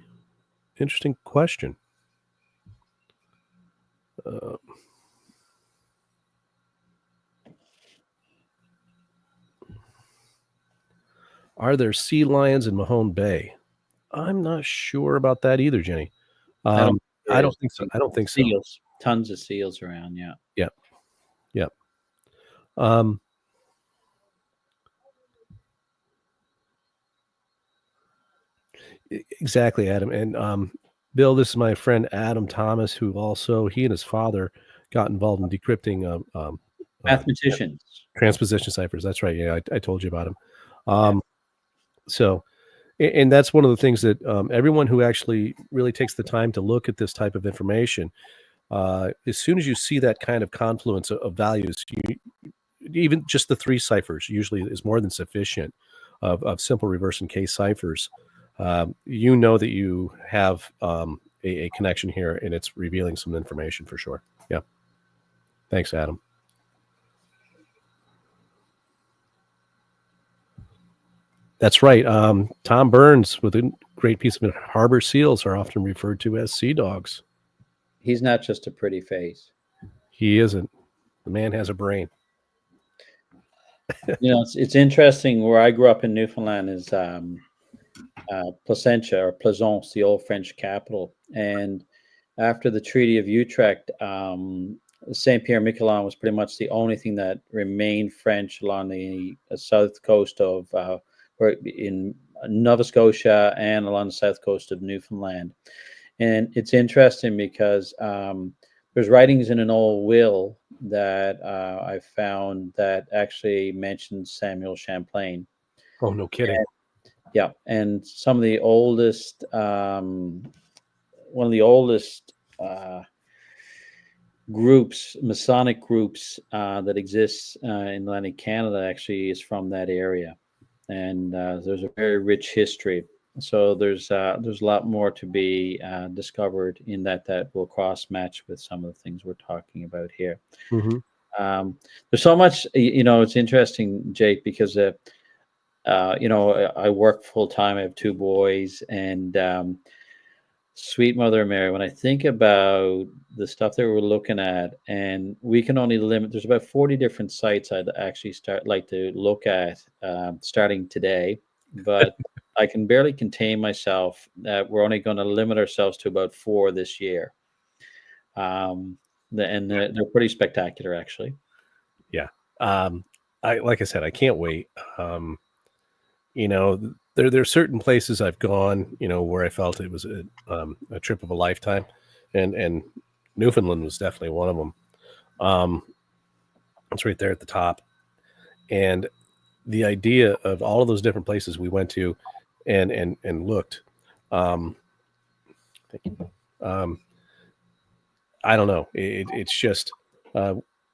Interesting question. Are there sea lions in Mahone Bay? I'm not sure about that either, Jenny. I don't think so. I don't think so. Seals. Tons of seals around, yeah. Yep. Yep. Exactly, Adam. And Bill, this is my friend Adam Thomas, who also, he and his father got involved in decrypting Mathematicians. transposition ciphers. That's right. Yeah, I told you about him. So, and that's one of the things that everyone who actually really takes the time to look at this type of information, as soon as you see that kind of confluence of values, even just the 3 ciphers usually is more than sufficient of simple reverse and case ciphers. You know that you have a connection here, and it's revealing some information for sure. Yeah. Thanks, Adam. That's right. Tom Burns, with a great piece of it, harbor seals are often referred to as sea dogs. He's not just a pretty face. He isn't. The man has a brain. It's interesting. Where I grew up in Newfoundland is Placentia or Plaisance, the old French capital. And after the Treaty of Utrecht, Saint Pierre Miquelon was pretty much the only thing that remained French along the south coast of, or in Nova Scotia and along the south coast of Newfoundland. And it's interesting because there's writings in an old will that I found that actually mentions Samuel Champlain. Oh, no kidding. Yeah, and some of the oldest, one of the oldest groups, Masonic groups that exists in Atlantic Canada, actually is from that area, and there's a very rich history. So there's a lot more to be discovered in that will cross match with some of the things we're talking about here. Mm-hmm. There's so much, it's interesting, Jake, because I work full time. I have 2 boys, and sweet Mother Mary, when I think about the stuff that we're looking at, and we can only limit, there's about 40 different sites I'd actually like to look at starting today, but I can barely contain myself that we're only going to limit ourselves to about 4 this year. And they're pretty spectacular, actually. Yeah. Like I said, I can't wait. There are certain places I've gone, where I felt it was a trip of a lifetime, and Newfoundland was definitely one of them. It's right there at the top, and the idea of all of those different places we went to, and looked. Thank you. I don't know. It's just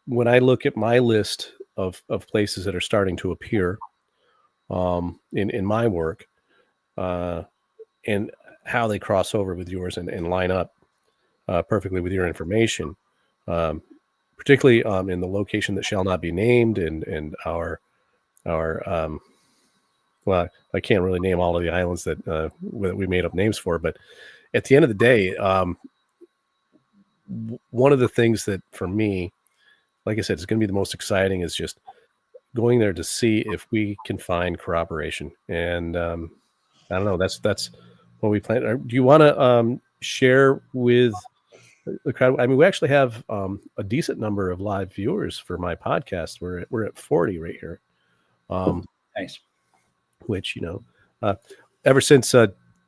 when I look at my list of places that are starting to appear in my work, and how they cross over with yours and line up perfectly with your information, particularly in the location that shall not be named, and our well, I can't really name all of the islands that we made up names for, but at the end of the day, one of the things that for me, like I said, is going to be the most exciting is just going there to see if we can find corroboration. And I don't know. That's what we plan. Do you want to share with the crowd? I mean, we actually have a decent number of live viewers for my podcast. We're at 40 right here. Nice. Which ever since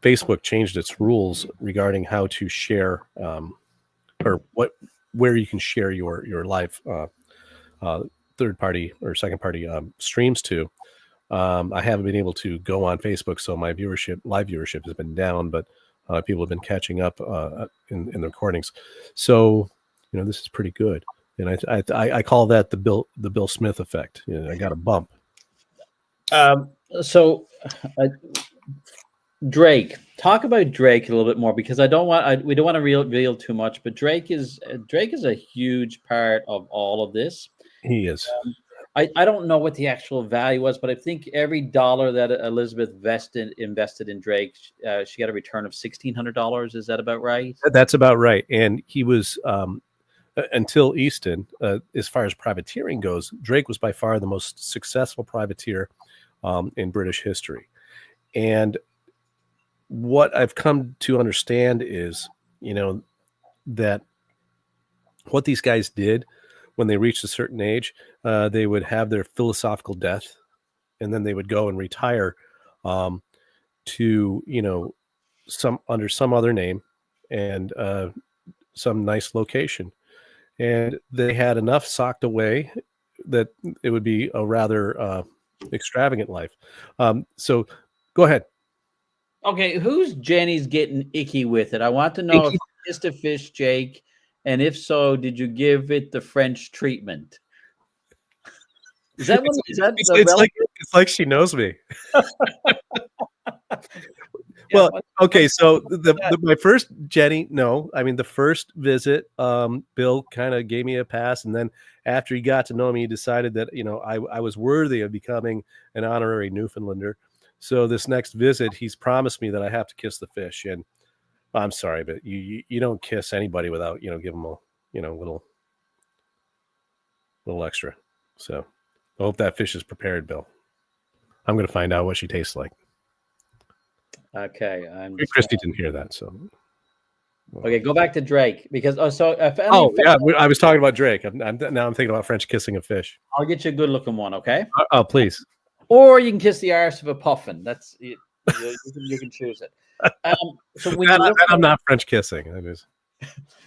Facebook changed its rules regarding how to share or where you can share your live third party or second party streams to. I haven't been able to go on Facebook, so my live viewership has been down, but people have been catching up in the recordings. So, this is pretty good, and I call that the Bill Smith effect. I got a bump. So, Drake, talk about Drake a little bit more, because we don't want to reveal too much, but Drake is a huge part of all of this. He is. I don't know what the actual value was, but I think every dollar that Elizabeth invested in Drake, she got a return of $1,600. Is that about right? That's about right. And he was, until Easton, as far as privateering goes, Drake was by far the most successful privateer in British history. And what I've come to understand is, that what these guys did when they reached a certain age, they would have their philosophical death, and then they would go and retire to, under some other name and some nice location. And they had enough socked away that it would be a rather extravagant life. So go ahead. Okay, who's Jenny's getting icky with it? I want to know if you kissed a fish, Jake, and if so, did you give it the French treatment? Is that what? It's like she knows me. Well, okay, so my first Jenny, no, I mean the first visit, Bill kind of gave me a pass, and then after he got to know me, he decided that I was worthy of becoming an honorary Newfoundlander. So this next visit, he's promised me that I have to kiss the fish, and I'm sorry, but you don't kiss anybody without give them a little extra. So I hope that fish is prepared, Bill. I'm going to find out what she tastes like. Okay, Christy didn't hear that, so. Okay, go back to Drake, because yeah, I was talking about Drake. Now I'm thinking about French kissing a fish. I'll get you a good looking one, okay? Oh, please. Or you can kiss the arse of a puffin. That's you can choose it. So when I'm not French kissing.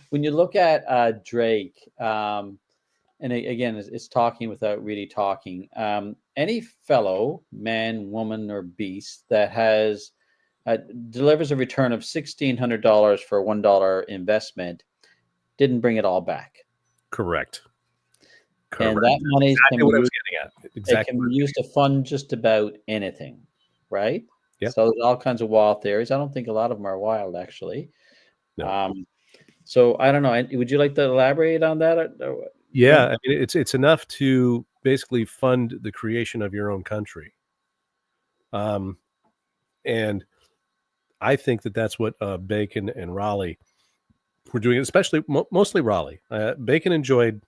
When you look at Drake, and again, it's talking without really talking. Any fellow man, woman, or beast that has delivers a return of $1,600 for a $1 investment didn't bring it all back. Correct. And that money exactly can be used to fund just about anything, right? Yeah. So there's all kinds of wild theories. I don't think a lot of them are wild, actually. No. So I don't know. Would you like to elaborate on that? Yeah, I mean, it's enough to basically fund the creation of your own country. And I think that that's what Bacon and Raleigh were doing, especially mostly Raleigh. Bacon enjoyed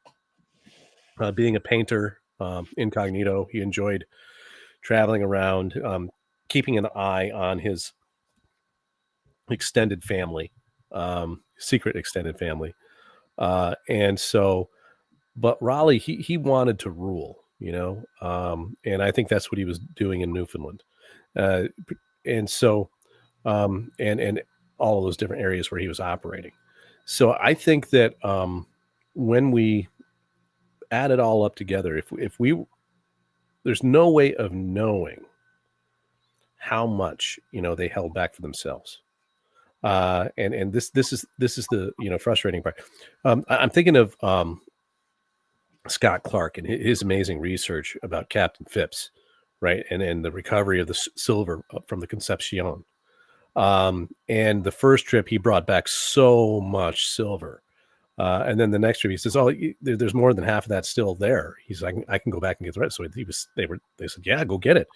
being a painter incognito. He enjoyed traveling around, keeping an eye on his extended family, secret extended family. And so, but Raleigh, he wanted to rule, and I think that's what he was doing in Newfoundland. And so, and all of those different areas where he was operating. So I think that when we add it all up together, if we there's no way of knowing how much they held back for themselves. And this is the frustrating part. I'm thinking of Scott Clark and his amazing research about Captain Phipps, right, and the recovery of the silver from the Concepcion. And the first trip he brought back so much silver, and then the next trip he says, "Oh, there's more than half of that still there." He's like, "I can go back and get the rest." So they said, "Yeah, go get it."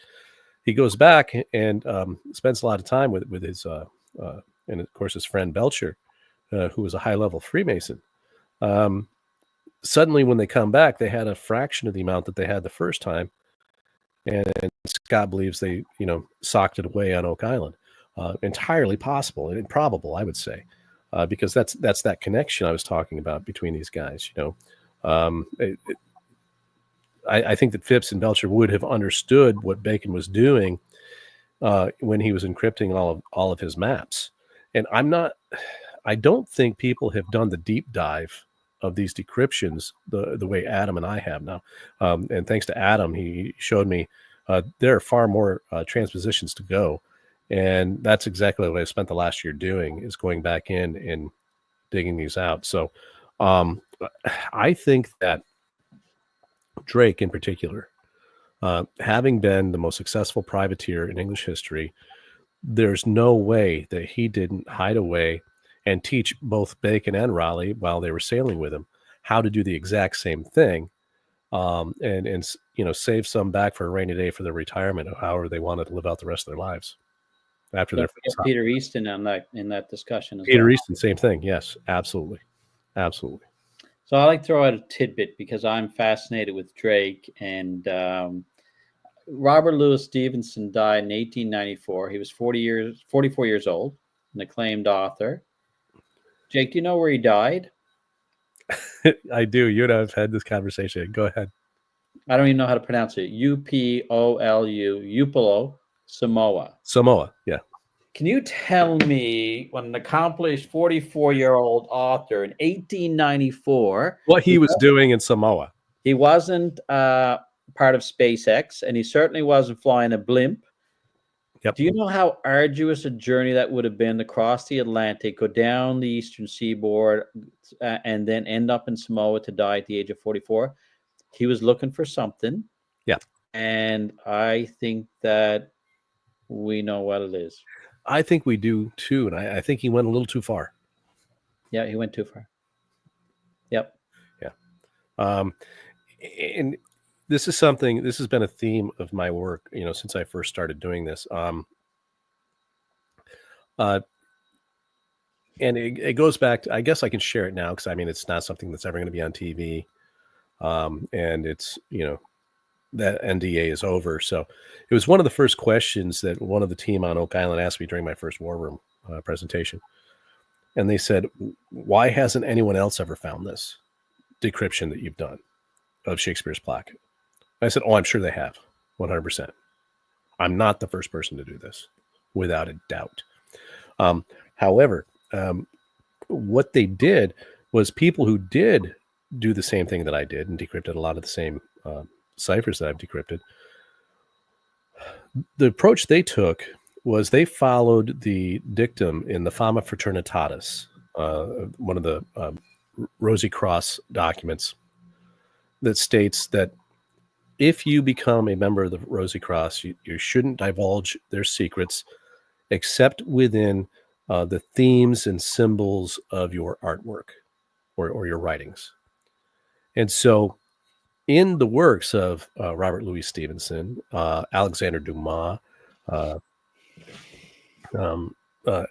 he goes back and spends a lot of time with his and of course his friend Belcher, who was a high level Freemason. Suddenly, when they come back, they had a fraction of the amount that they had the first time, and Scott believes they socked it away on Oak Island. Entirely possible and improbable, I would say, because that's that connection I was talking about between these guys. I think that Phipps and Belcher would have understood what Bacon was doing when he was encrypting all of his maps. And I don't think people have done the deep dive of these decryptions the way Adam and I have now. And thanks to Adam, he showed me there are far more transpositions to go. And that's exactly what I spent the last year doing, is going back in and digging these out. So I think that Drake in particular, having been the most successful privateer in English history, there's no way that he didn't hide away and teach both Bacon and Raleigh, while they were sailing with him, how to do the exact same thing, and save some back for a rainy day for their retirement, or however they wanted to live out the rest of their lives after their Peter Easton in that discussion as Peter well. Easton, same thing. Yes, absolutely. So I like to throw out a tidbit because I'm fascinated with Drake. And Robert Louis Stevenson died in 1894. He was 44 years old, an acclaimed author. Jake, do you know where he died? I do. You and I have had this conversation. Go ahead. I don't even know how to pronounce it. Upolu, Upolu, Samoa. Samoa, yeah. Can you tell me, when an accomplished 44-year-old author in 1894, what he was doing in Samoa? He wasn't part of SpaceX, and he certainly wasn't flying a blimp. Yep. Do you know how arduous a journey that would have been to cross the Atlantic, go down the eastern seaboard, and then end up in Samoa to die at the age of 44? He was looking for something. Yeah. And I think that we know what it is. I think we do too. And I think he went a little too far. Yeah, he went too far. Yep. Yeah. And this has been a theme of my work, since I first started doing this. And it goes back to, I guess I can share it now, because it's not something that's ever going to be on TV. And it's, that NDA is over. So it was one of the first questions that one of the team on Oak Island asked me during my first War Room presentation. And they said, why hasn't anyone else ever found this decryption that you've done of Shakespeare's plaque? I said, I'm sure they have, 100%. I'm not the first person to do this, without a doubt. However, what they did was, people who did do the same thing that I did and decrypted a lot of the same ciphers that I've decrypted, the approach they took was they followed the dictum in the Fama Fraternitatis, one of the Rosy Cross documents, that states that if you become a member of the Rosy Cross, you shouldn't divulge their secrets except within the themes and symbols of your artwork or your writings. And so in the works of Robert Louis Stevenson, Alexander Dumas,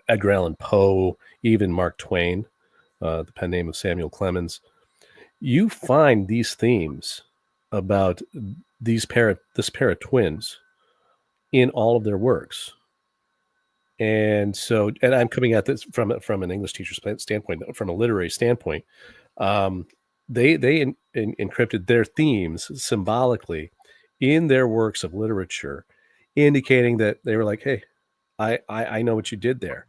Edgar Allan Poe, even Mark Twain, the pen name of Samuel Clemens, you find these themes about this pair of twins in all of their works. And so, and I'm coming at this from an English teacher's standpoint, from a literary standpoint. They encrypted their themes symbolically in their works of literature, indicating that they were like, hey, I know what you did there.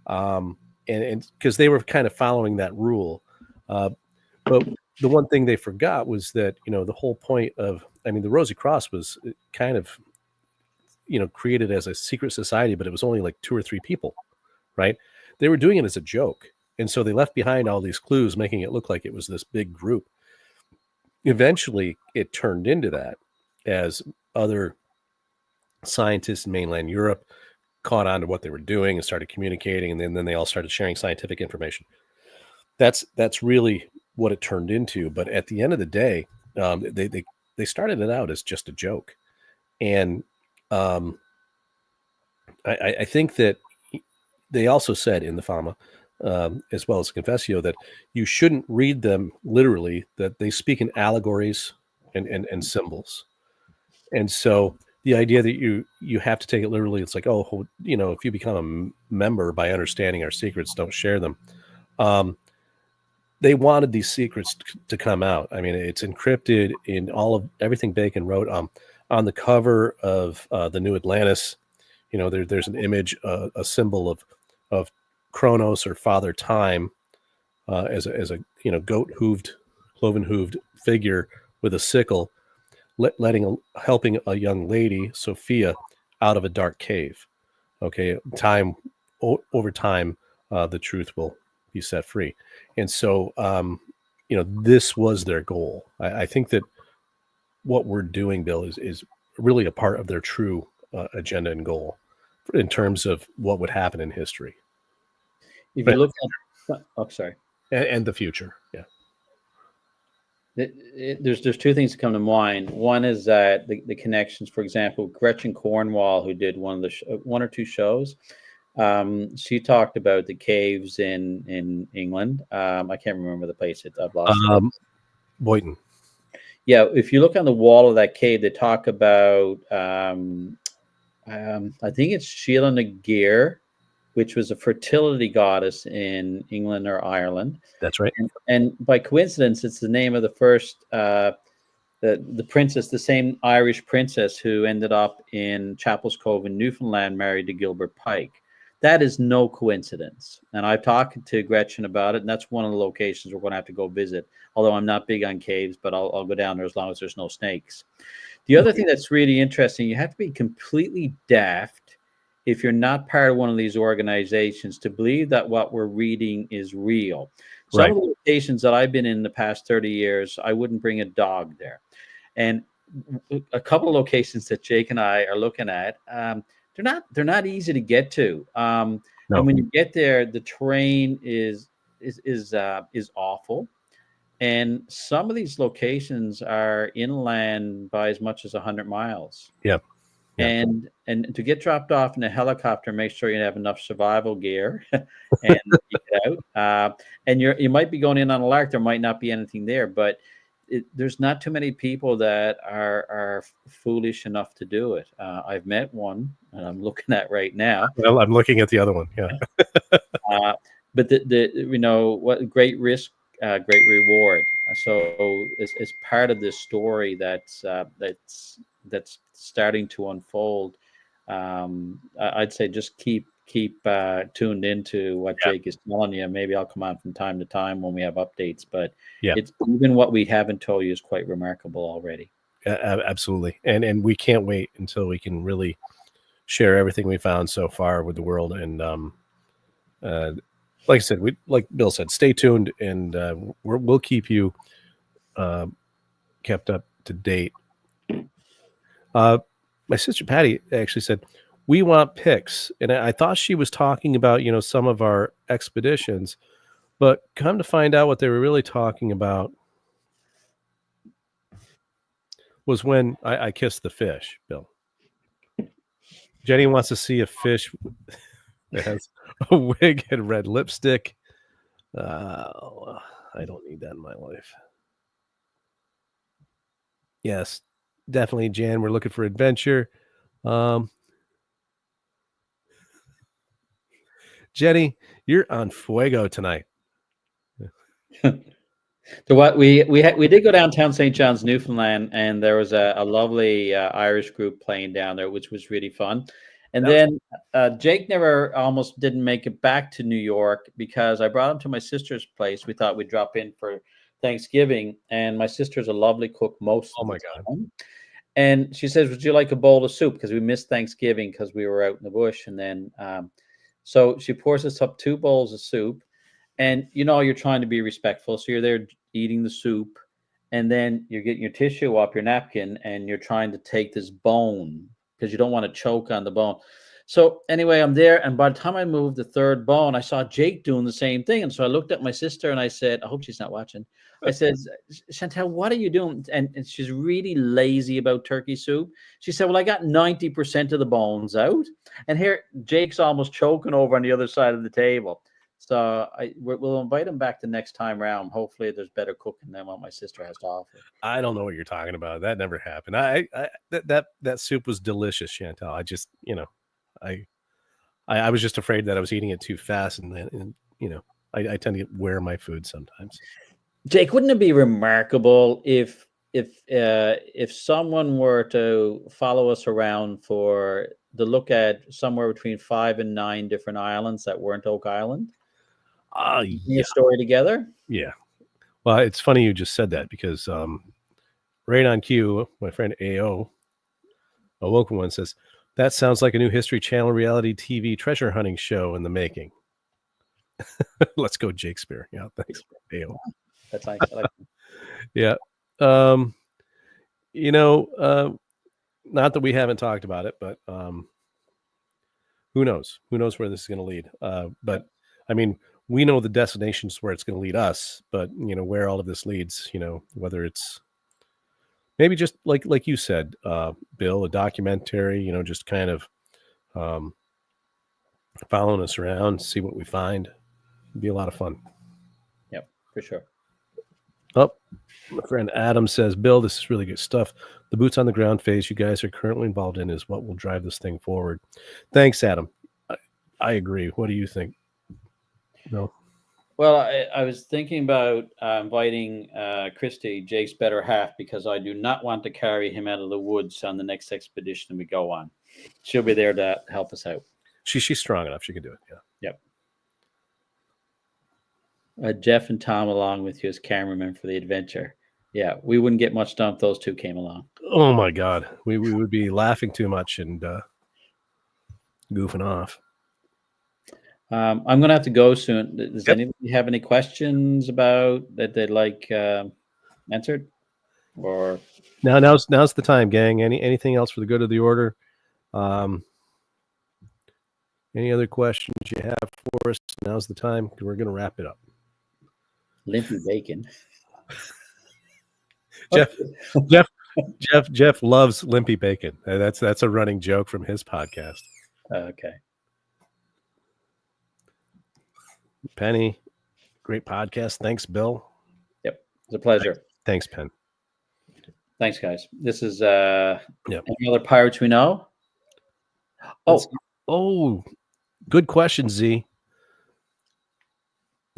And because they were kind of following that rule. But the one thing they forgot was that, the whole point of, the Rosy Cross was kind of, created as a secret society, but it was only like 2 or 3 people, right? They were doing it as a joke. And so they left behind all these clues, making it look like it was this big group. Eventually, it turned into that, as other scientists in mainland Europe caught on to what they were doing and started communicating, and then they all started sharing scientific information. That's really what it turned into. But at the end of the day, they started it out as just a joke. And I think that they also said in the Fama, as well as the Confessio, that you shouldn't read them literally, that they speak in allegories and symbols. And so the idea that you have to take it literally, it's like, oh, if you become a member by understanding our secrets, don't share them. They wanted these secrets to come out. I mean, it's encrypted in all of everything Bacon wrote. On the cover of the New Atlantis, there's an image, a symbol of Kronos, or Father Time, as a cloven hooved figure with a sickle, helping a young lady, Sophia, out of a dark cave. Okay, over time, the truth will be set free. And so, this was their goal. I think that what we're doing, Bill, is really a part of their true agenda and goal in terms of what would happen in history. If you look at, oh, sorry, and the future. Yeah. There's two things that come to mind. One is that the connections, for example, Gretchen Cornwall, who did one or two shows, she talked about the caves in England. I can't remember the place. I've lost it. Boynton. Yeah, if you look on the wall of that cave, they talk about I think it's Sheila Nagir, which was a fertility goddess in England or Ireland. That's right. And by coincidence, it's the name of the first the princess, the same Irish princess who ended up in Chapel's Cove in Newfoundland, married to Gilbert Pike. That is no coincidence. And I've talked to Gretchen about it, and that's one of the locations we're going to have to go visit. Although I'm not big on caves, but I'll go down there as long as there's no snakes. The other thing that's really interesting, you have to be completely daft if you're not part of one of these organizations to believe that what we're reading is real. Some of the locations that I've been in the past 30 years, I wouldn't bring a dog there. And a couple of locations that Jake and I are looking at, they're not easy to get to. No. And when you get there, the terrain is awful. And some of these locations are inland by as much as 100 miles. Yeah. And to get dropped off in a helicopter, make sure you have enough survival gear and get out. And you might be going in on a lark. There might not be anything there, but there's not too many people that are foolish enough to do it. I've met one, and I'm looking at right now. Well, I'm looking at the other one. Yeah. But what great risk, great reward. So it's part of this story that's starting to unfold. I'd say just keep tuned into what Jake is telling you. Maybe I'll come on from time to time when we have updates, but it's even what we haven't told you is quite remarkable already. Absolutely. And we can't wait until we can really share everything we found so far with the world. And like I said, like Bill said, stay tuned, and we'll keep you kept up to date. My sister Patty actually said, we want pics. And I thought she was talking about, some of our expeditions, but come to find out what they were really talking about was when I kissed the fish, Bill. Jenny wants to see a fish that has a wig and red lipstick. I don't need that in my life. Yes, definitely, Jan. We're looking for adventure. Jenny, you're on fuego tonight. So what we did go downtown St. John's, Newfoundland, and there was a lovely Irish group playing down there, which was really fun. And then Jake almost didn't make it back to New York because I brought him to my sister's place. We thought we'd drop in for Thanksgiving, and my sister's a lovely cook most of the time. And she says, would you like a bowl of soup? Because we missed Thanksgiving because we were out in the bush. And then so she pours us up 2 bowls of soup. And, you're trying to be respectful. So you're there eating the soup. And then you're getting your tissue off your napkin and you're trying to take this bone because you don't want to choke on the bone. So anyway, I'm there, and by the time I moved the third bone, I saw Jake doing the same thing, and so I looked at my sister and I said, "I hope she's not watching." I said, "Chantel, what are you doing?" And she's really lazy about turkey soup. She said, "Well, I got 90% of the bones out, and here Jake's almost choking over on the other side of the table." So we'll invite him back the next time round. Hopefully, there's better cooking than what my sister has to offer. I don't know what you're talking about. That never happened. That soup was delicious, Chantal. I just, I was just afraid that I was eating it too fast, and I tend to wear my food sometimes. Jake, wouldn't it be remarkable if someone were to follow us around for the look at somewhere between 5 and 9 different islands that weren't Oak Island? Bring a story together? Yeah. Well, it's funny you just said that because right on cue, my friend AO, a local one, says, "That sounds like a new History Channel reality TV treasure hunting show in the making." Let's go, Shakespeare. Yeah, thanks, AO. That's nice. I like Yeah. Not that we haven't talked about it, but who knows? Who knows where this is going to lead? But I mean, we know the destinations where it's going to lead us, but where all of this leads, whether it's maybe just like you said, Bill, a documentary, just kind of following us around, see what we find. It'd be a lot of fun. Yep, for sure. Oh, my friend Adam says, "Bill, this is really good stuff. The boots on the ground phase you guys are currently involved in is what will drive this thing forward." Thanks, Adam. I agree. What do you think? No. Well, I was thinking about inviting Christy, Jake's better half, because I do not want to carry him out of the woods on the next expedition we go on. She'll be there to help us out. She's strong enough. She can do it. Yeah. Yep. Jeff and Tom along with you as cameramen for the adventure. Yeah, we wouldn't get much done if those two came along. Oh my God, we would be laughing too much and goofing off. I'm going to have to go soon. Does anybody have any questions about that they'd like answered? Or now's the time, gang. Anything else for the good of the order? Any other questions you have for us? Now's the time. We're going to wrap it up. Limpy Bacon. Jeff loves Limpy Bacon. That's a running joke from his podcast. Okay. Penny, great podcast. Thanks, Bill. Yep, it's a pleasure. Thanks, Penn. Thanks, guys. This is any other pirates we know? Oh, good question, Z.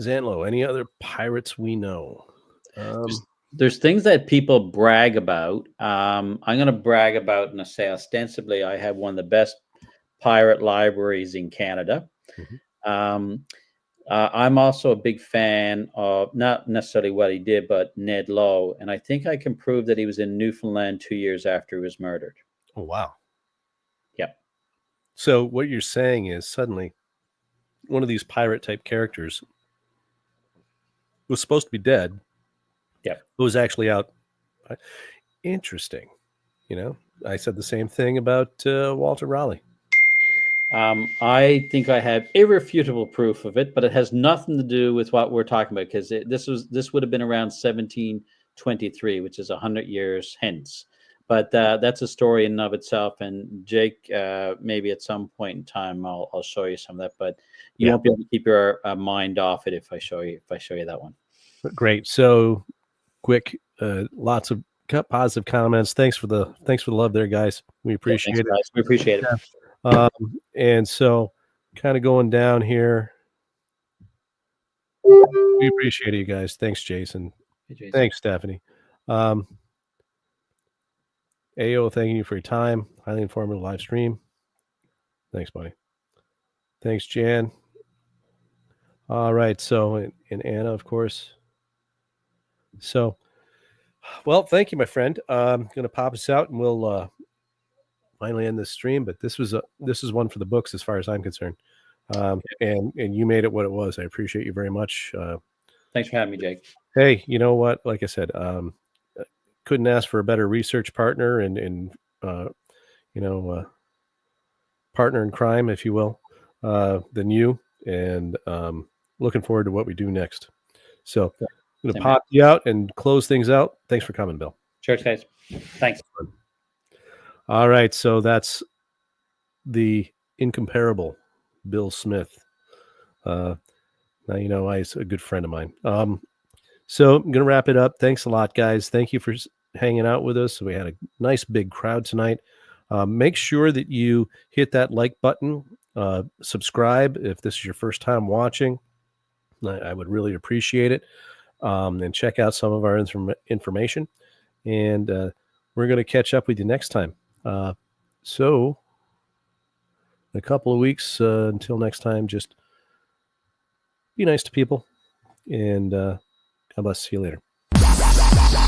Zanlo, any other pirates we know? There's things that people brag about. I'm going to brag about and say ostensibly I have one of the best pirate libraries in Canada. Mm-hmm. I'm also a big fan of not necessarily what he did, but Ned Lowe. And I think I can prove that he was in Newfoundland 2 years after he was murdered. Oh, wow. Yep. So what you're saying is suddenly one of these pirate type characters was supposed to be dead. Yeah. Who was actually out. Interesting. I said the same thing about Walter Raleigh. I think I have irrefutable proof of it, but it has nothing to do with what we're talking about, because this would have been around 1723, which is 100 years hence. But that's a story in and of itself. And Jake, maybe at some point in time, I'll show you some of that. But you won't be able to keep your mind off it if I show you that one. Great. So quick, lots of positive comments. Thanks for the love there, guys. We appreciate it. Guys. We appreciate it. And so kind of going down here. We appreciate it, you guys. Thanks, Jason. Hey, Jason. Thanks, Stephanie. AO, thanking you for your time. Highly informative live stream. Thanks, buddy. Thanks, Jan. All right. So, and Anna, of course. So, well, thank you, my friend. I'm going to pop us out and we'll finally end this stream, but this is one for the books as far as I'm concerned. And you made it what it was. I appreciate you very much. Thanks for having me, Jake. Hey, you know what? Like I said, couldn't ask for a better research partner and partner in crime, if you will, than you, and looking forward to what we do next. So I'm going to Same pop you out and close things out. Thanks for coming, Bill. Cheers, guys. Thanks. All right, so that's the incomparable Bill Smith. Now you know why he's a good friend of mine. So I'm going to wrap it up. Thanks a lot, guys. Thank you for hanging out with us. We had a nice big crowd tonight. Make sure that you hit that like button. Subscribe if this is your first time watching. I would really appreciate it. And check out some of our information. And we're going to catch up with you next time. So in a couple of weeks, until next time, just be nice to people. And God bless. See you later.